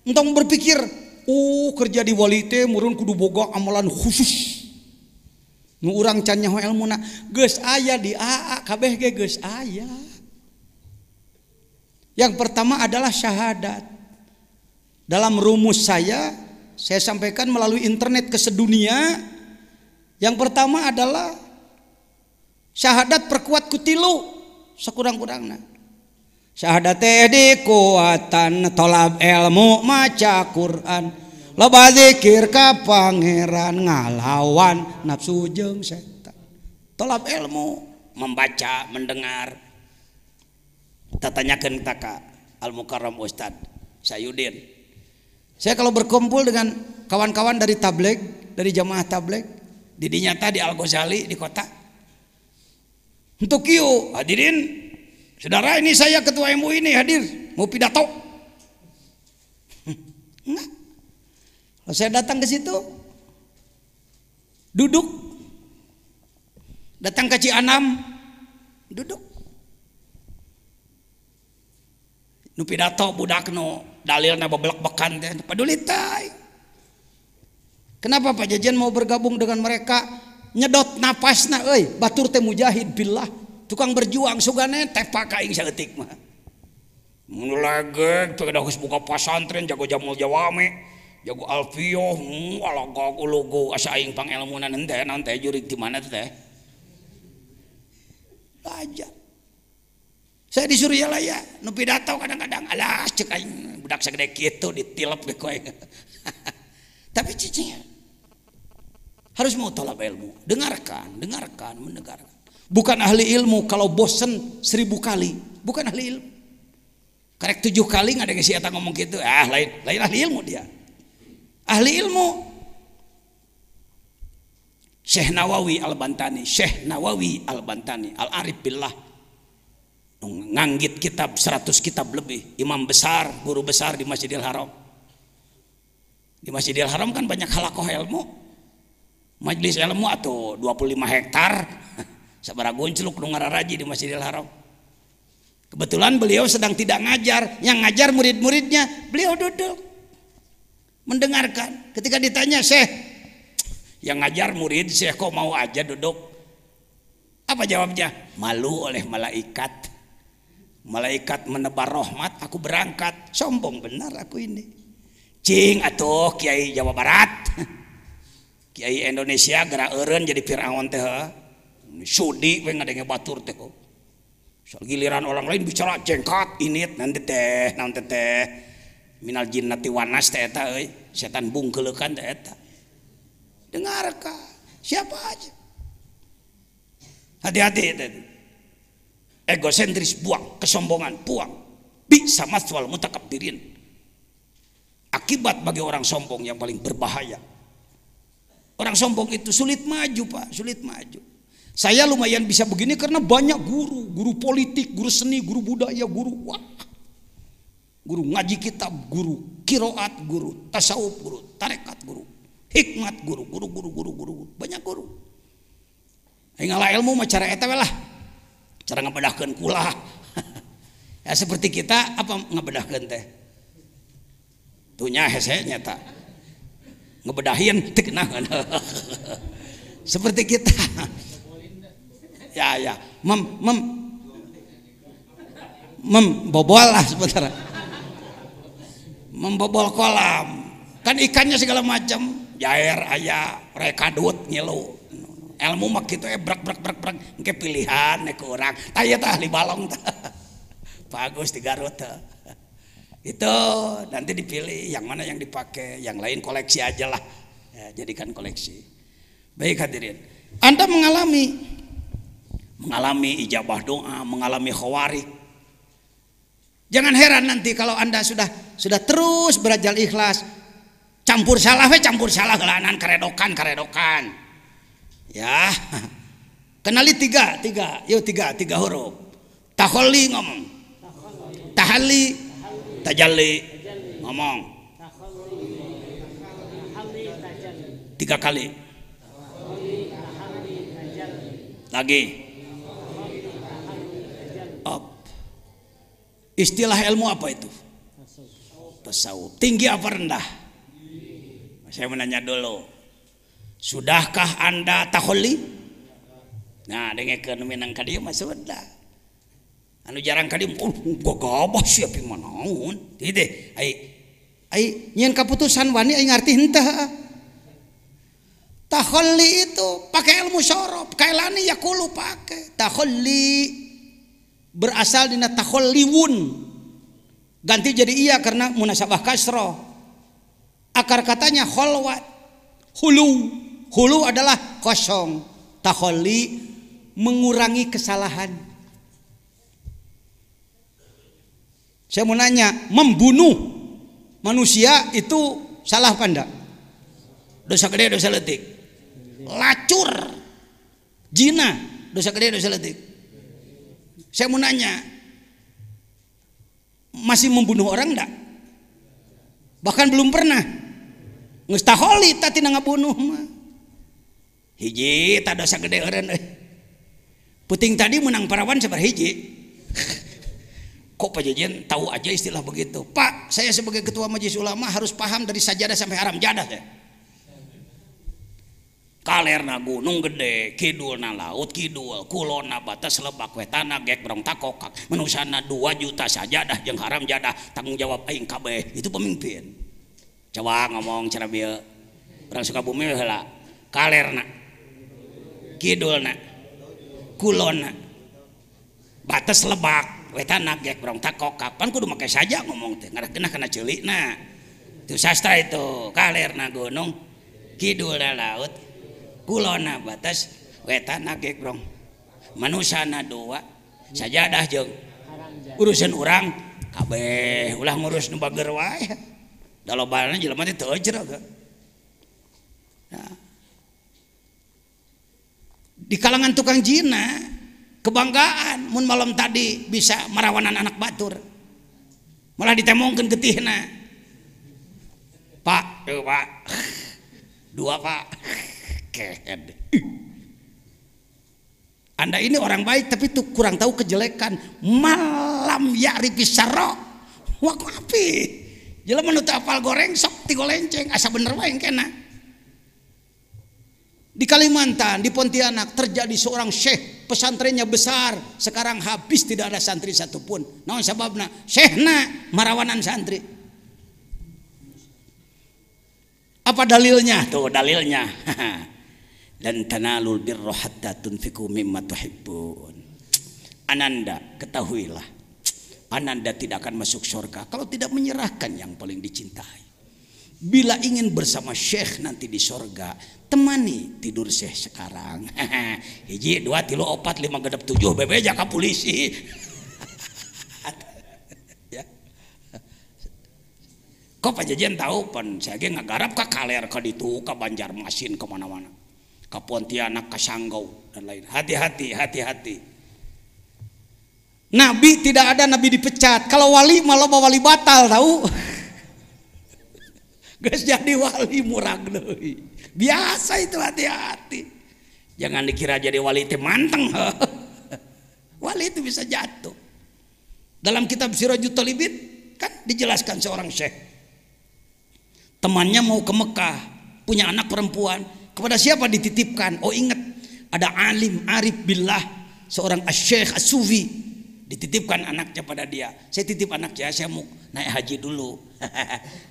Entong berpikir, kerja di wali teh meureun kudu boga amalan khusus. Nu urang can nyaho elmuna geus aya di AA kabeh ge geus aya. Yang pertama adalah syahadat. Dalam rumus saya sampaikan melalui internet ke sedunia. Yang pertama adalah syahadat perkuat kutilu sakurang-kurangna. Syahadat teh dikuatan tolab ilmu maca Quran loba zikir ka pangeran ngalawan nafsu jeung setan. Tolab ilmu membaca mendengar. Tatanyakeun ka Al Mukarram Ustad Sayudin. Saya kalau berkumpul dengan kawan-kawan dari tabligh, dari jamaah tabligh di dinyata di Al Ghazali di kota. Untuk kieu hadirin, saudara ini saya ketua MUI ini hadir mau pidato. Enggak. Kalau saya datang ke situ, duduk, datang ke Cianam, duduk. Nu pidato budak nu dalilna babelek-bekan teh peduli teh. Kenapa Pak Jajan mau bergabung dengan mereka? Nyedot napasna euy, batur teh mujahid billah, tukang berjuang sugane teh pakaing saeutik mah. Mun lagek teu geus buka pasantren jago jamul jawame, jago alfiyah, alagog ulugu asa aing pangelmunan henteu naon teh jurig di mana teh. Belajar. Saya disuruh ya lah ya, nu pidato kadang-kadang alah cek aing budak sagede kitu ditilep ge ku aing. Tapi cicing harus mau tolak ilmu, dengarkan, mendengarkan. Bukan ahli ilmu kalau bosen 1000 kali, bukan ahli ilmu. Karek 7 kali nggak ada yang si eta ngomong gitu, lain ahli ilmu dia. Ahli ilmu. Syekh Nawawi Al-Bantani, Al-Arif Billah. Nganggit kitab 100 kitab lebih, imam besar, guru besar di Masjidil Haram. Di Masjidil Haram kan banyak halakoh ilmu, majelis ilmu atau 25 hektar sabaraha goncluk nu ngararaji di Masjidil Haram. Kebetulan beliau sedang tidak ngajar, yang ngajar murid-muridnya, beliau duduk mendengarkan. Ketika ditanya, Syekh, yang ngajar murid, Syekh kok mau aja duduk? Apa jawabnya? Malu oleh malaikat. Malaikat menebar rahmat, aku berangkat. Sombong benar aku ini. Cing atuh Kiai Jawa Barat, Kiai Indonesia gerak eureun jadi Firaun teh. Sudi we ngadenge batur teh. Soal giliran orang lain bicara jengkat init nanti teh, naon teh minal jinnati wanas teh eta euy, setan bungkeulekan teh eta. Dengarkan, siapa aja. Hati-hati tadi. Egosentris buang, kesombongan buang. Bisa maswal mutakabbirin. Akibat bagi orang sombong yang paling berbahaya. Orang sombong itu sulit maju, Pak, sulit maju. Saya lumayan bisa begini karena banyak guru politik, guru seni, guru budaya, guru ngaji kitab, guru kiroat, guru tasawuf, guru tarekat, guru hikmat, guru, banyak guru. Ngalah ilmu mah cara eta we lah. Cara ngabedahkeun kula. Ya seperti kita apa ngabedahkeun teh? Tuh nya hese nyata. Ngebedahin teu kenahan. Seperti kita. Ya. Membobol lah sebentar. Membobol kolam. Kan ikannya segala macam, jair aya, rekadut ngilu. Ilmu mah kitu brak engke pilihan nek urang. Tah ieu tah ahli balong tah. Bagus di Garut tah. Itu nanti dipilih yang mana yang dipakai, yang lain koleksi aja lah. Ya, jadikan koleksi. Baik hadirin. Anda mengalami ijabah doa, mengalami khawarik. Jangan heran nanti kalau Anda sudah terus belajar ikhlas, campur salah gelanan karedokan. Ya, kenali tiga huruf. Taholli ngomong, tahalli, tajalli ngomong, 3 kali lagi. Istilah ilmu apa itu? Tasawuf. Tinggi apa rendah? Saya menanya dulu. Sudahkah Anda taholli? Nah, dengekeun minang ka dieu mah sudah. Anu jarang ka dieu, gagabah siap manaon. Ti teh ai nyeun kaputusan wani ai ngarti henteu. Taholli itu pakai ilmu syarab, kailani yaqulu pakai. Taholli berasal dina takholliwun, ganti jadi iya karena munasabah kasroh. Akar katanya kholwat, hulu adalah kosong. Takholli mengurangi kesalahan. Saya mau nanya, membunuh manusia itu salah apa enggak? Dosa gede, dosa letik. Lacur, zina, dosa gede, dosa letik. Saya mau nanya, masih membunuh orang enggak? Bahkan belum pernah. Geus taholli tah tina ngabunuh mah. Hiji tah dosa gede eureun. Puting tadi menang parawan sabar hiji. Kok Pak Jejen tahu aja istilah begitu? Pak, saya sebagai ketua majelis ulama harus paham dari sajadah sampai haram jadah ya. Kalerna gunung gede, kidulna laut kidul, kulona batas lebak wetana gek brong takokak, menusana 2 juta sajadah jeung haram jadah, tanggung jawab aing kabeh. Itu pemimpin. Coba ngomong cara bieu. Urang Sukabumi heula. Kalerna, kidulna, kulona, batas lebak wetana gek brong takokak. Pan kudu make saja ngomong teh, ngarakkeunna kana ceulikna. Itu sastra itu. Kalerna gunung, kidulna laut, kulona batas wetana gek brong, manusana 2 sajadah jeung urusan urang kabeh ulah ngurus nu bager wae. Da lobana jelema teh teu ejreg. Nah. Di kalangan tukang jina kebanggaan mun malam tadi bisa marawanan anak batur. Malah ditemongkeun getihna. Pak, Pak. 2 Pak. Anda ini orang baik tapi tuh kurang tahu kejelekan. Malam ya'rifi syarra wa qafi. Jelema nu teu apal goreng sok ti golenceng, asa bener wae engkena. Di Kalimantan, di Pontianak terjadi seorang syekh, pesantrennya besar, sekarang habis tidak ada santri satupun. Naon sababna? Syekhna marawanan santri. Apa dalilnya? Tuh dalilnya. Dan tanalul birra hatta tunfiqu mimma tuhibbun. Ananda, ketahuilah, Ananda tidak akan masuk surga kalau tidak menyerahkan yang paling dicintai. Bila ingin bersama syekh nanti di surga, temani tidur syekh sekarang. Hiji, 2, 3, 4, 5, 6, 7 bebe jaka polisi. Ya. Kok Pak Jejen tahu pan saya ge ngagarap ka Kaler ka ditu ka Banjarmasin ke mana-mana. Ke Pontianak, ke Sanggau dan lain. Hati-hati. Nabi tidak ada nabi dipecat. Kalau wali malah wali batal tahu. Geus jadi wali murag deui. Biasa itu, hati-hati. Jangan dikira jadi wali teh manteng. Wali itu bisa jatuh. Dalam kitab Sirajut Talibin kan dijelaskan seorang syekh. Temannya mau ke Mekah, punya anak perempuan. Kepada siapa dititipkan? Oh ingat, ada alim arif billah, seorang asy-syekh as-sufi, dititipkan anaknya pada dia. Saya titip anaknya, saya mau naik haji dulu.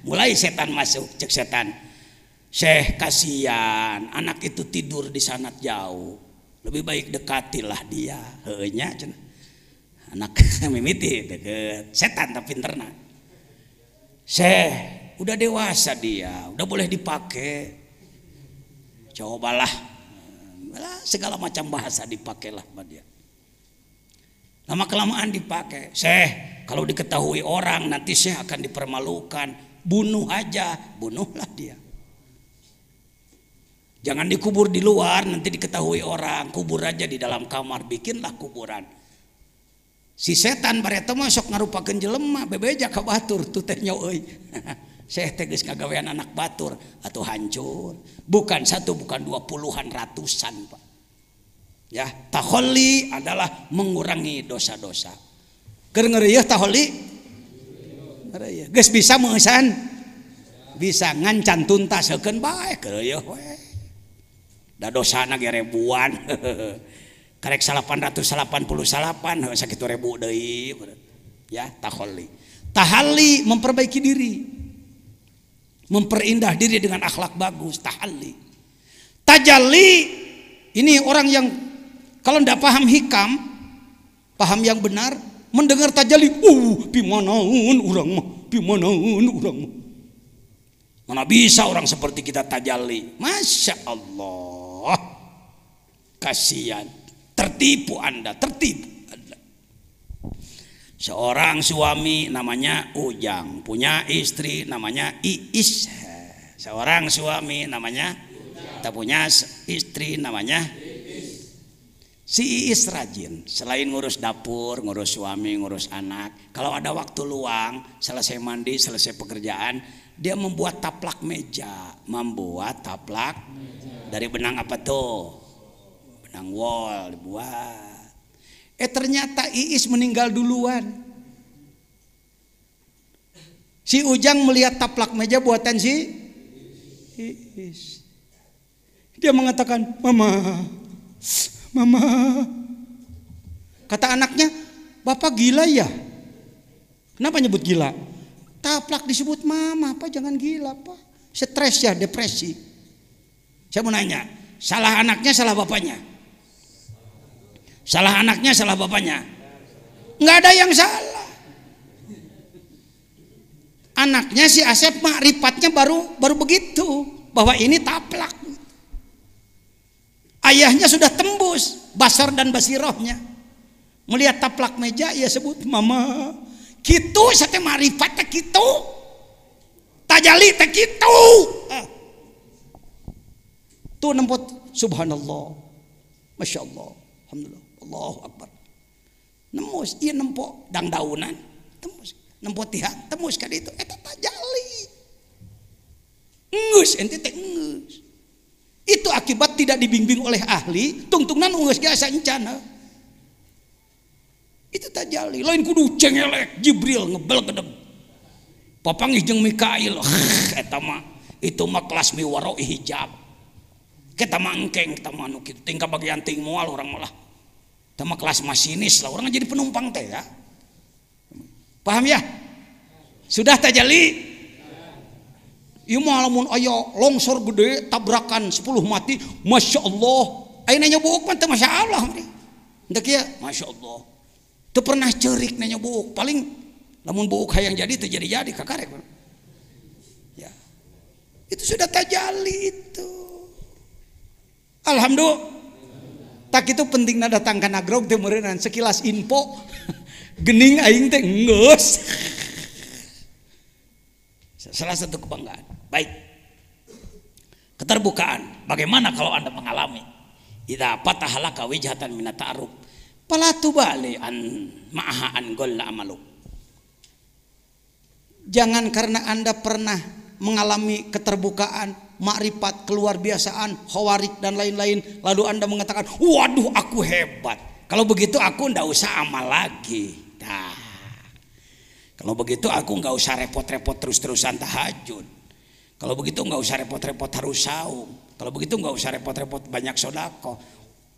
Mulai setan masuk, cek setan. Syekh kasihan, anak itu tidur di sana jauh. Lebih baik dekatilah dia. Heunya cenah. Anak mimiti deket. Setan tapi pinterna. Syekh, udah dewasa dia, udah boleh dipakai. Cobalah, segala macam bahasa dipakailah sama dia. Lama kelamaan dipakai. Syekh, kalau diketahui orang nanti Syekh akan dipermalukan. Bunuh aja, bunuhlah dia. Jangan dikubur di luar, nanti diketahui orang. Kubur aja di dalam kamar, bikinlah kuburan. Si setan bareta mah sok ngarupakeun jelema, bebeja ka batur tuh teh nyaw euy. Syekh teh geus ngagawean anak batur atuh hancur. Bukan satu, bukan 20 puluhan, ratusan, Pak. Ya, taholli adalah mengurangi dosa-dosa. Keur ngeureuyeuh taholli? Ngeureuyeuh. Geus bisa meusan? Bisa ngancan tuntaskeun bae keureueuh we. Da dosana ge ribuan. Karek 888 sakitu ribu deui. Ya, taholli. Tahalli memperbaiki diri. Memperindah diri dengan akhlak bagus, tahalli. Tajalli ini orang yang kalau tidak paham hikam, paham yang benar, mendengar tajalli, pimanaun urang mah, pimanaun urang mah. Mana bisa orang seperti kita tajalli? Masya Allah, kasihan, tertipu Anda, tertipu Anda. Seorang suami namanya Ujang, punya istri namanya Iis. Seorang suami namanya, kita punya istri namanya si Iis rajin. Selain ngurus dapur, ngurus suami, ngurus anak, kalau ada waktu luang, selesai mandi, selesai pekerjaan, dia membuat taplak meja. Membuat taplak dari benang apa tuh? Benang wol dibuat. Ternyata Iis meninggal duluan. Si Ujang melihat taplak meja buatan si Iis. Dia mengatakan, Mama. Kata anaknya, Bapak gila ya? Kenapa nyebut gila? Taplak disebut mama, Pak, jangan gila, Pak. Stres ya, depresi. Saya mau nanya, salah anaknya, salah bapaknya? Salah anaknya, salah bapaknya? Nggak ada yang salah. Anaknya si Asep makrifatnya baru begitu, bahwa ini taplak. Ayahnya sudah tembus basar dan basirohnya. Melihat taplak meja, ia sebut mama. Kitu sate marifat teh kitu. Tajalli teh kitu. Tuh nempot subhanallah. Masya Allah. Alhamdulillah. Allahu Akbar. Nemus, iya nempok dang daunan. Tembus. Nempot tihang, tembus ka ditu. Eta tajalli. Ngeus ente teh ngeus. Itu akibat tidak dibimbing oleh ahli, tungtungnan ngeus biasa encana. Itu tajalli. Lain kudu cengelek Jibril ngebel gedeg. Papanggih jeung Mikail. Eta mah itu mah kelas miwaro hijab. Kita mah engkeng, kita mah nu kitu tingkah bagian ting moal orang malah. Kita mah kelas masinis lah, orang jadi penumpang teh ya. Paham ya? Sudah tajalli. Ieu mah lamun aya longsor gede tabrakan 10 mati, Masya Allah. Ayeuna nyobuuk mah teh Masya Allah. Hendak ya, Masya Allah. Teu pernah ceurik na nyobuuk, paling lamun buuk hayang jadi teu jadi kakarek. Ya. Itu sudah tajalli itu. Alhamdulillah. Tak itu pentingna datang ka nagrog teh meureunnan sekilas info. Gening aing teh geus. Salah satu kebanggaan. Baik. Keterbukaan. Bagaimana kalau Anda mengalami idza fatahalaka wijhatan min ta'aruf fala tubali an ma'aha an golla amalu. Jangan karena Anda pernah mengalami keterbukaan, makrifat, keluar biasaan, khawarik dan lain-lain, lalu Anda mengatakan, waduh aku hebat. Kalau begitu aku ndak usah amal lagi. Nah, kalau begitu aku nggak usah repot-repot terus-terusan tahajud. Kalau begitu nggak usah repot-repot harus saum. Kalau begitu nggak usah repot-repot banyak sodako.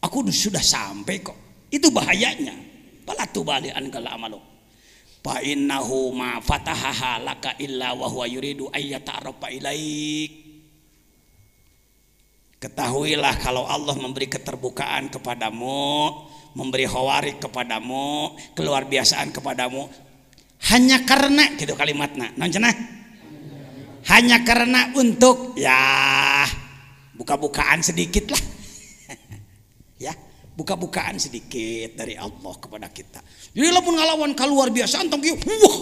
Aku sudah sampai kok. Itu bahayanya. Fala tubali an kal amalu. Fa innahu ma fatahaha laka illa wa huwa yuridu ayyata'arafa ilaik. Ketahuilah kalau Allah memberi keterbukaan kepadamu, memberi khawarik kepadamu, keluar biasaan kepadamu, hanya karena gitu kalimatnya, non cenah? Hanya karena untuk ya buka-bukaan sedikit lah. Ya, buka-bukaan sedikit dari Allah kepada kita. Jadi lamun ngalawan keluar biasaan tong kieu, wah,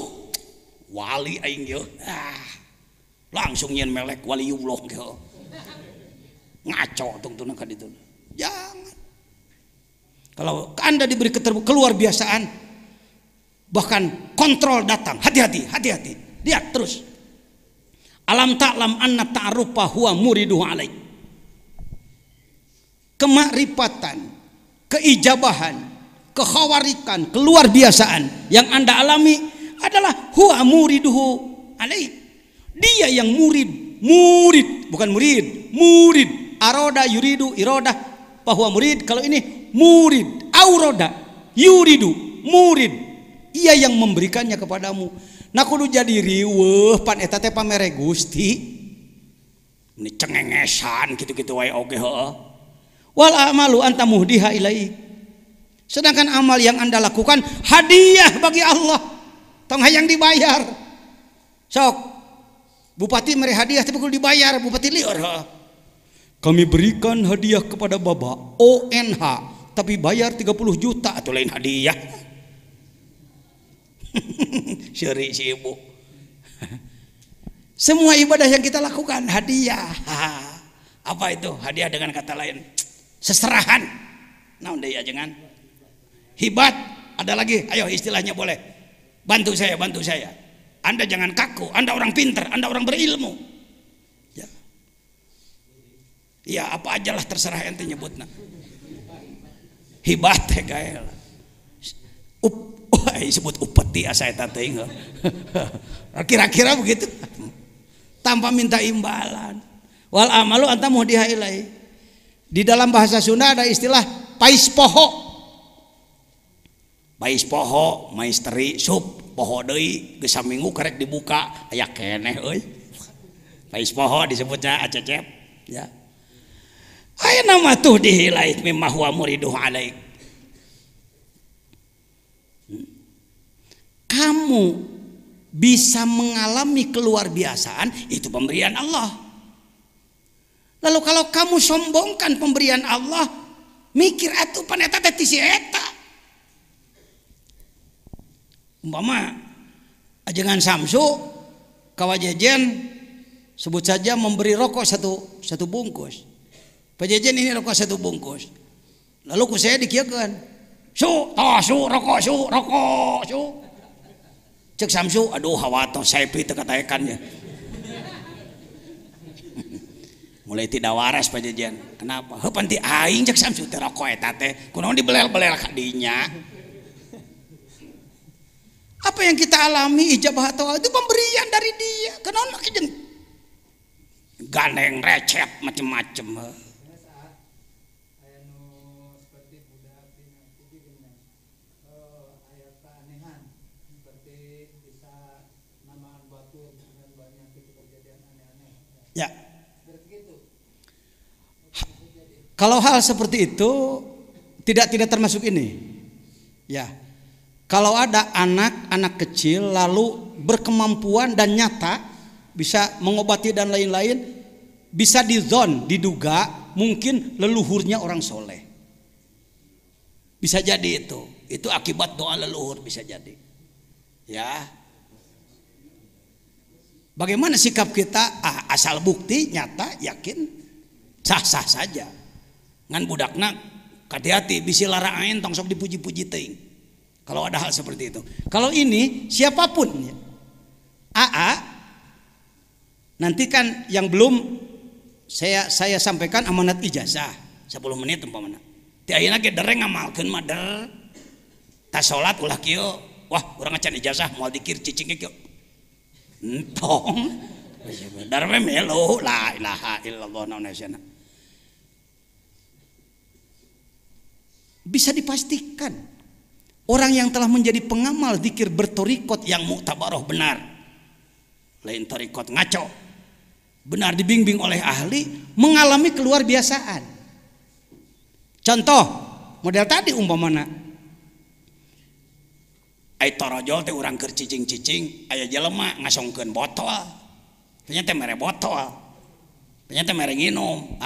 wali aing kieu. Langsung nyen melek waliullah kieu. Ngaco tungtuna ka ditu. Jangan. Kalau Anda diberi keluar biasaan, bahkan kontrol datang, hati-hati, hati-hati. Lihat terus. Alam ta'lam anna ta'arufa huwa muriduhu alaik. Kemakrifatan, keijabahan, kekhawarikan, keluar biasaan yang Anda alami adalah huwa muriduhu alaik. Dia yang murid bukan murid. Aroda yuridu irodah bahwa murid. Kalau ini murid, auroda yuridu murid. Ia yang memberikannya kepadamu. Nah kudu jadi riweuh pan eta teh pamere Gusti. Ini cengengesan gitu-gitu wae oge heueuh. Wal amalu anta muhdiha ilaik. Sedangkan amal yang Anda lakukan hadiah bagi Allah. Tong hayang dibayar. Sok bupati mere hadiah tapi kudu dibayar, bupati lieur heuh. Kami berikan hadiah kepada Bapak ONH tapi bayar 30 juta atau lain hadiah. Syari si ibu. Semua ibadah yang kita lakukan hadiah. Apa itu hadiah dengan kata lain? Seserahan. Nah udah ya jangan. Hibat. Ada lagi. Ayo istilahnya boleh. Bantu saya. Anda jangan kaku. Anda orang pintar. Anda orang berilmu. Ya. Ya apa aja lah terserah ente nyebutna. Hibat teh gael. Disebut upeti asa eta teh. Kira-kira begitu. Tanpa minta imbalan. Wal amalu anta muhdiha ilai. Di dalam bahasa Sunda ada istilah pais poho. Pais poho, maisteri sup poho deui geus saminggu karek dibuka aya keneh euy. Pais poho disebutnya acecep ya. Aya nama tuh dihilai mimma huwa muriduhu alaik. Kamu bisa mengalami keluar biasaan itu pemberian Allah. Lalu kalau kamu sombongkan pemberian Allah, mikir atuh pan eta teh ti si eta. Umpama ajengan Samsu kawajejen sebut saja memberi rokok satu bungkus. Pajejen ini rokok satu bungkus. Lalu ku saya dikieukeun. Su rokok. Cek Samsu, aduh hawato saya teu kataekannya. Mulai tidak waras pajejen. Kenapa? Heuh pan ti aing cek Samsu teh rokok eta teh. Kunaon dibelel-belel ka dinya. Apa yang kita alami ijabah atau itu pemberian dari dia. Kenaon make jeung gandeng recep macem-macem. Ya. Kalau hal seperti itu tidak termasuk ini. Ya. Kalau ada anak kecil lalu berkemampuan dan nyata bisa mengobati dan lain-lain, bisa diduga mungkin leluhurnya orang soleh. Bisa jadi itu akibat doa leluhur bisa jadi. Ya. Bagaimana sikap kita? Asal bukti nyata yakin sah-sah saja. Ngan budakna hati-hati bisi lara ain tong sok dipuji-puji teuing. Kalau ada hal seperti itu. Kalau ini siapapun ya. Nanti kan yang belum saya sampaikan amanat ijazah 10 menit umpamana. Ti ayeuna ge dereng ngamalkeun mah der. Tas salat ulah kieu. Wah, urang acan ijazah moal dikir cicing kieu. Entong darme melo la ilaha illallah naunasana. Bisa dipastikan orang yang telah menjadi pengamal zikir bertorikot yang muktabaroh benar, lain torikot ngaco, benar dibimbing oleh ahli, mengalami keluar biasaan. Contoh model tadi umpamana ai torojol teh urang keur cicing-cicing aya jelema ngasongkeun botol. Ternyata mere botol. Ternyata mere nginum.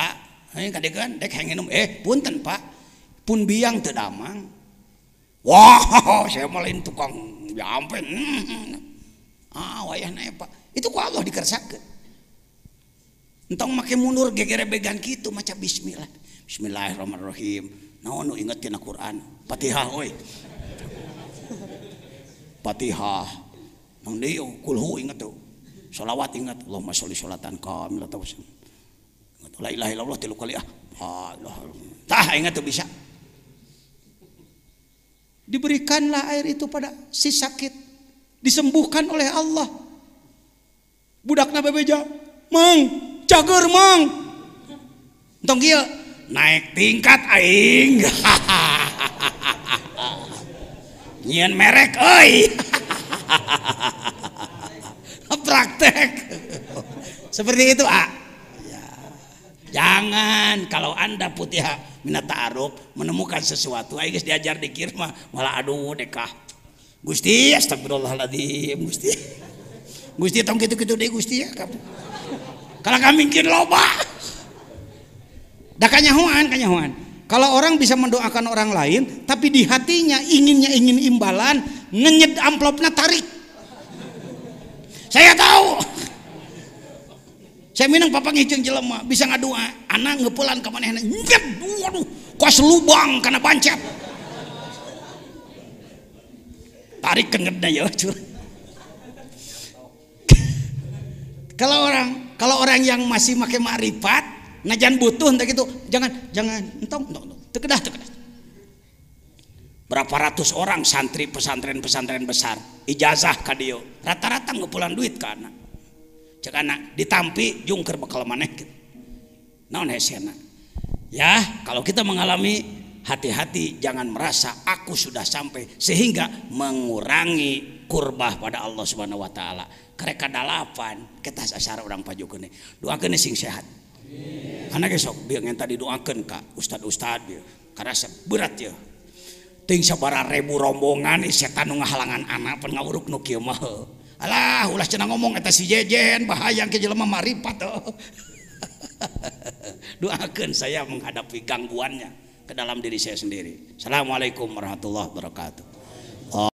Ini kadegan dek nginum. Punten Pak. Pun biang teu damang. Wah, saya malain tukang jampen. Wayahna Pak. Itu ku Allah dikersakeun. Entong make mundur gegerebegan kitu maca bismillah. Bismillahirrahmanirrahim. Naon nu inget tina Quran? Fatihah euy. Fatihah nang deui kulhu inget tuh Sholawat ingat Allahumma sholli sholatan kamilatan. La ilaha illallah 3 kali tah ingat tuh bisa. Diberikanlah air itu pada si sakit, disembuhkan oleh Allah. Budakna bebeja, mang, cager mang. Entong kieu naik tingkat aing. Nyian merek euy. Praktek. Seperti itu, ah. Ya. Jangan kalau Anda putih minat ta'aruf menemukan sesuatu aing geus diajar dikir mah malah aduh dekah. Gusti astagfirullahaladzim Gusti. Gusti tong kitu-kitu deui Gusti ya. Kalau kami mungkin loba. Da kanyahoan. Kalau orang bisa mendoakan orang lain, tapi di hatinya ingin imbalan, ngenyed amplopnya tarik. Saya tahu. Saya minang papa ngiceng jelema bisa ngadua, anak ngeupulan ka manehna. Nyet, waduh, kos lubang kana bancet. Tarik kengedna ya, cur. Kalau orang yang masih make makrifat, najan butuh entah gitu, jangan entong. Tekedah. Berapa ratus orang santri pesantren besar ijazah ka dieu rata-rata ngeupulan duit ka anak cek anak ditampi jungker bakal maneh gitu naon hesena ya. Kalau kita mengalami, hati-hati jangan merasa aku sudah sampai sehingga mengurangi kurbah pada Allah Subhanahu wa taala. Kareka dalapan kita asar orang pajukeun doakeun sing sehat. Anak esok biar yang tadi doakeun ka ustad biar karena berat ya. Ting sabaraha ribu rombongan setan nu ngahalangan anak pan ngawuruk nu kieu mah. Alah ulah cenah ngomong eta si jejen bahaya ke jelema marifat. Doakeun saya menghadapi gangguannya ke dalam diri saya sendiri. Assalamualaikum warahmatullahi wabarakatuh.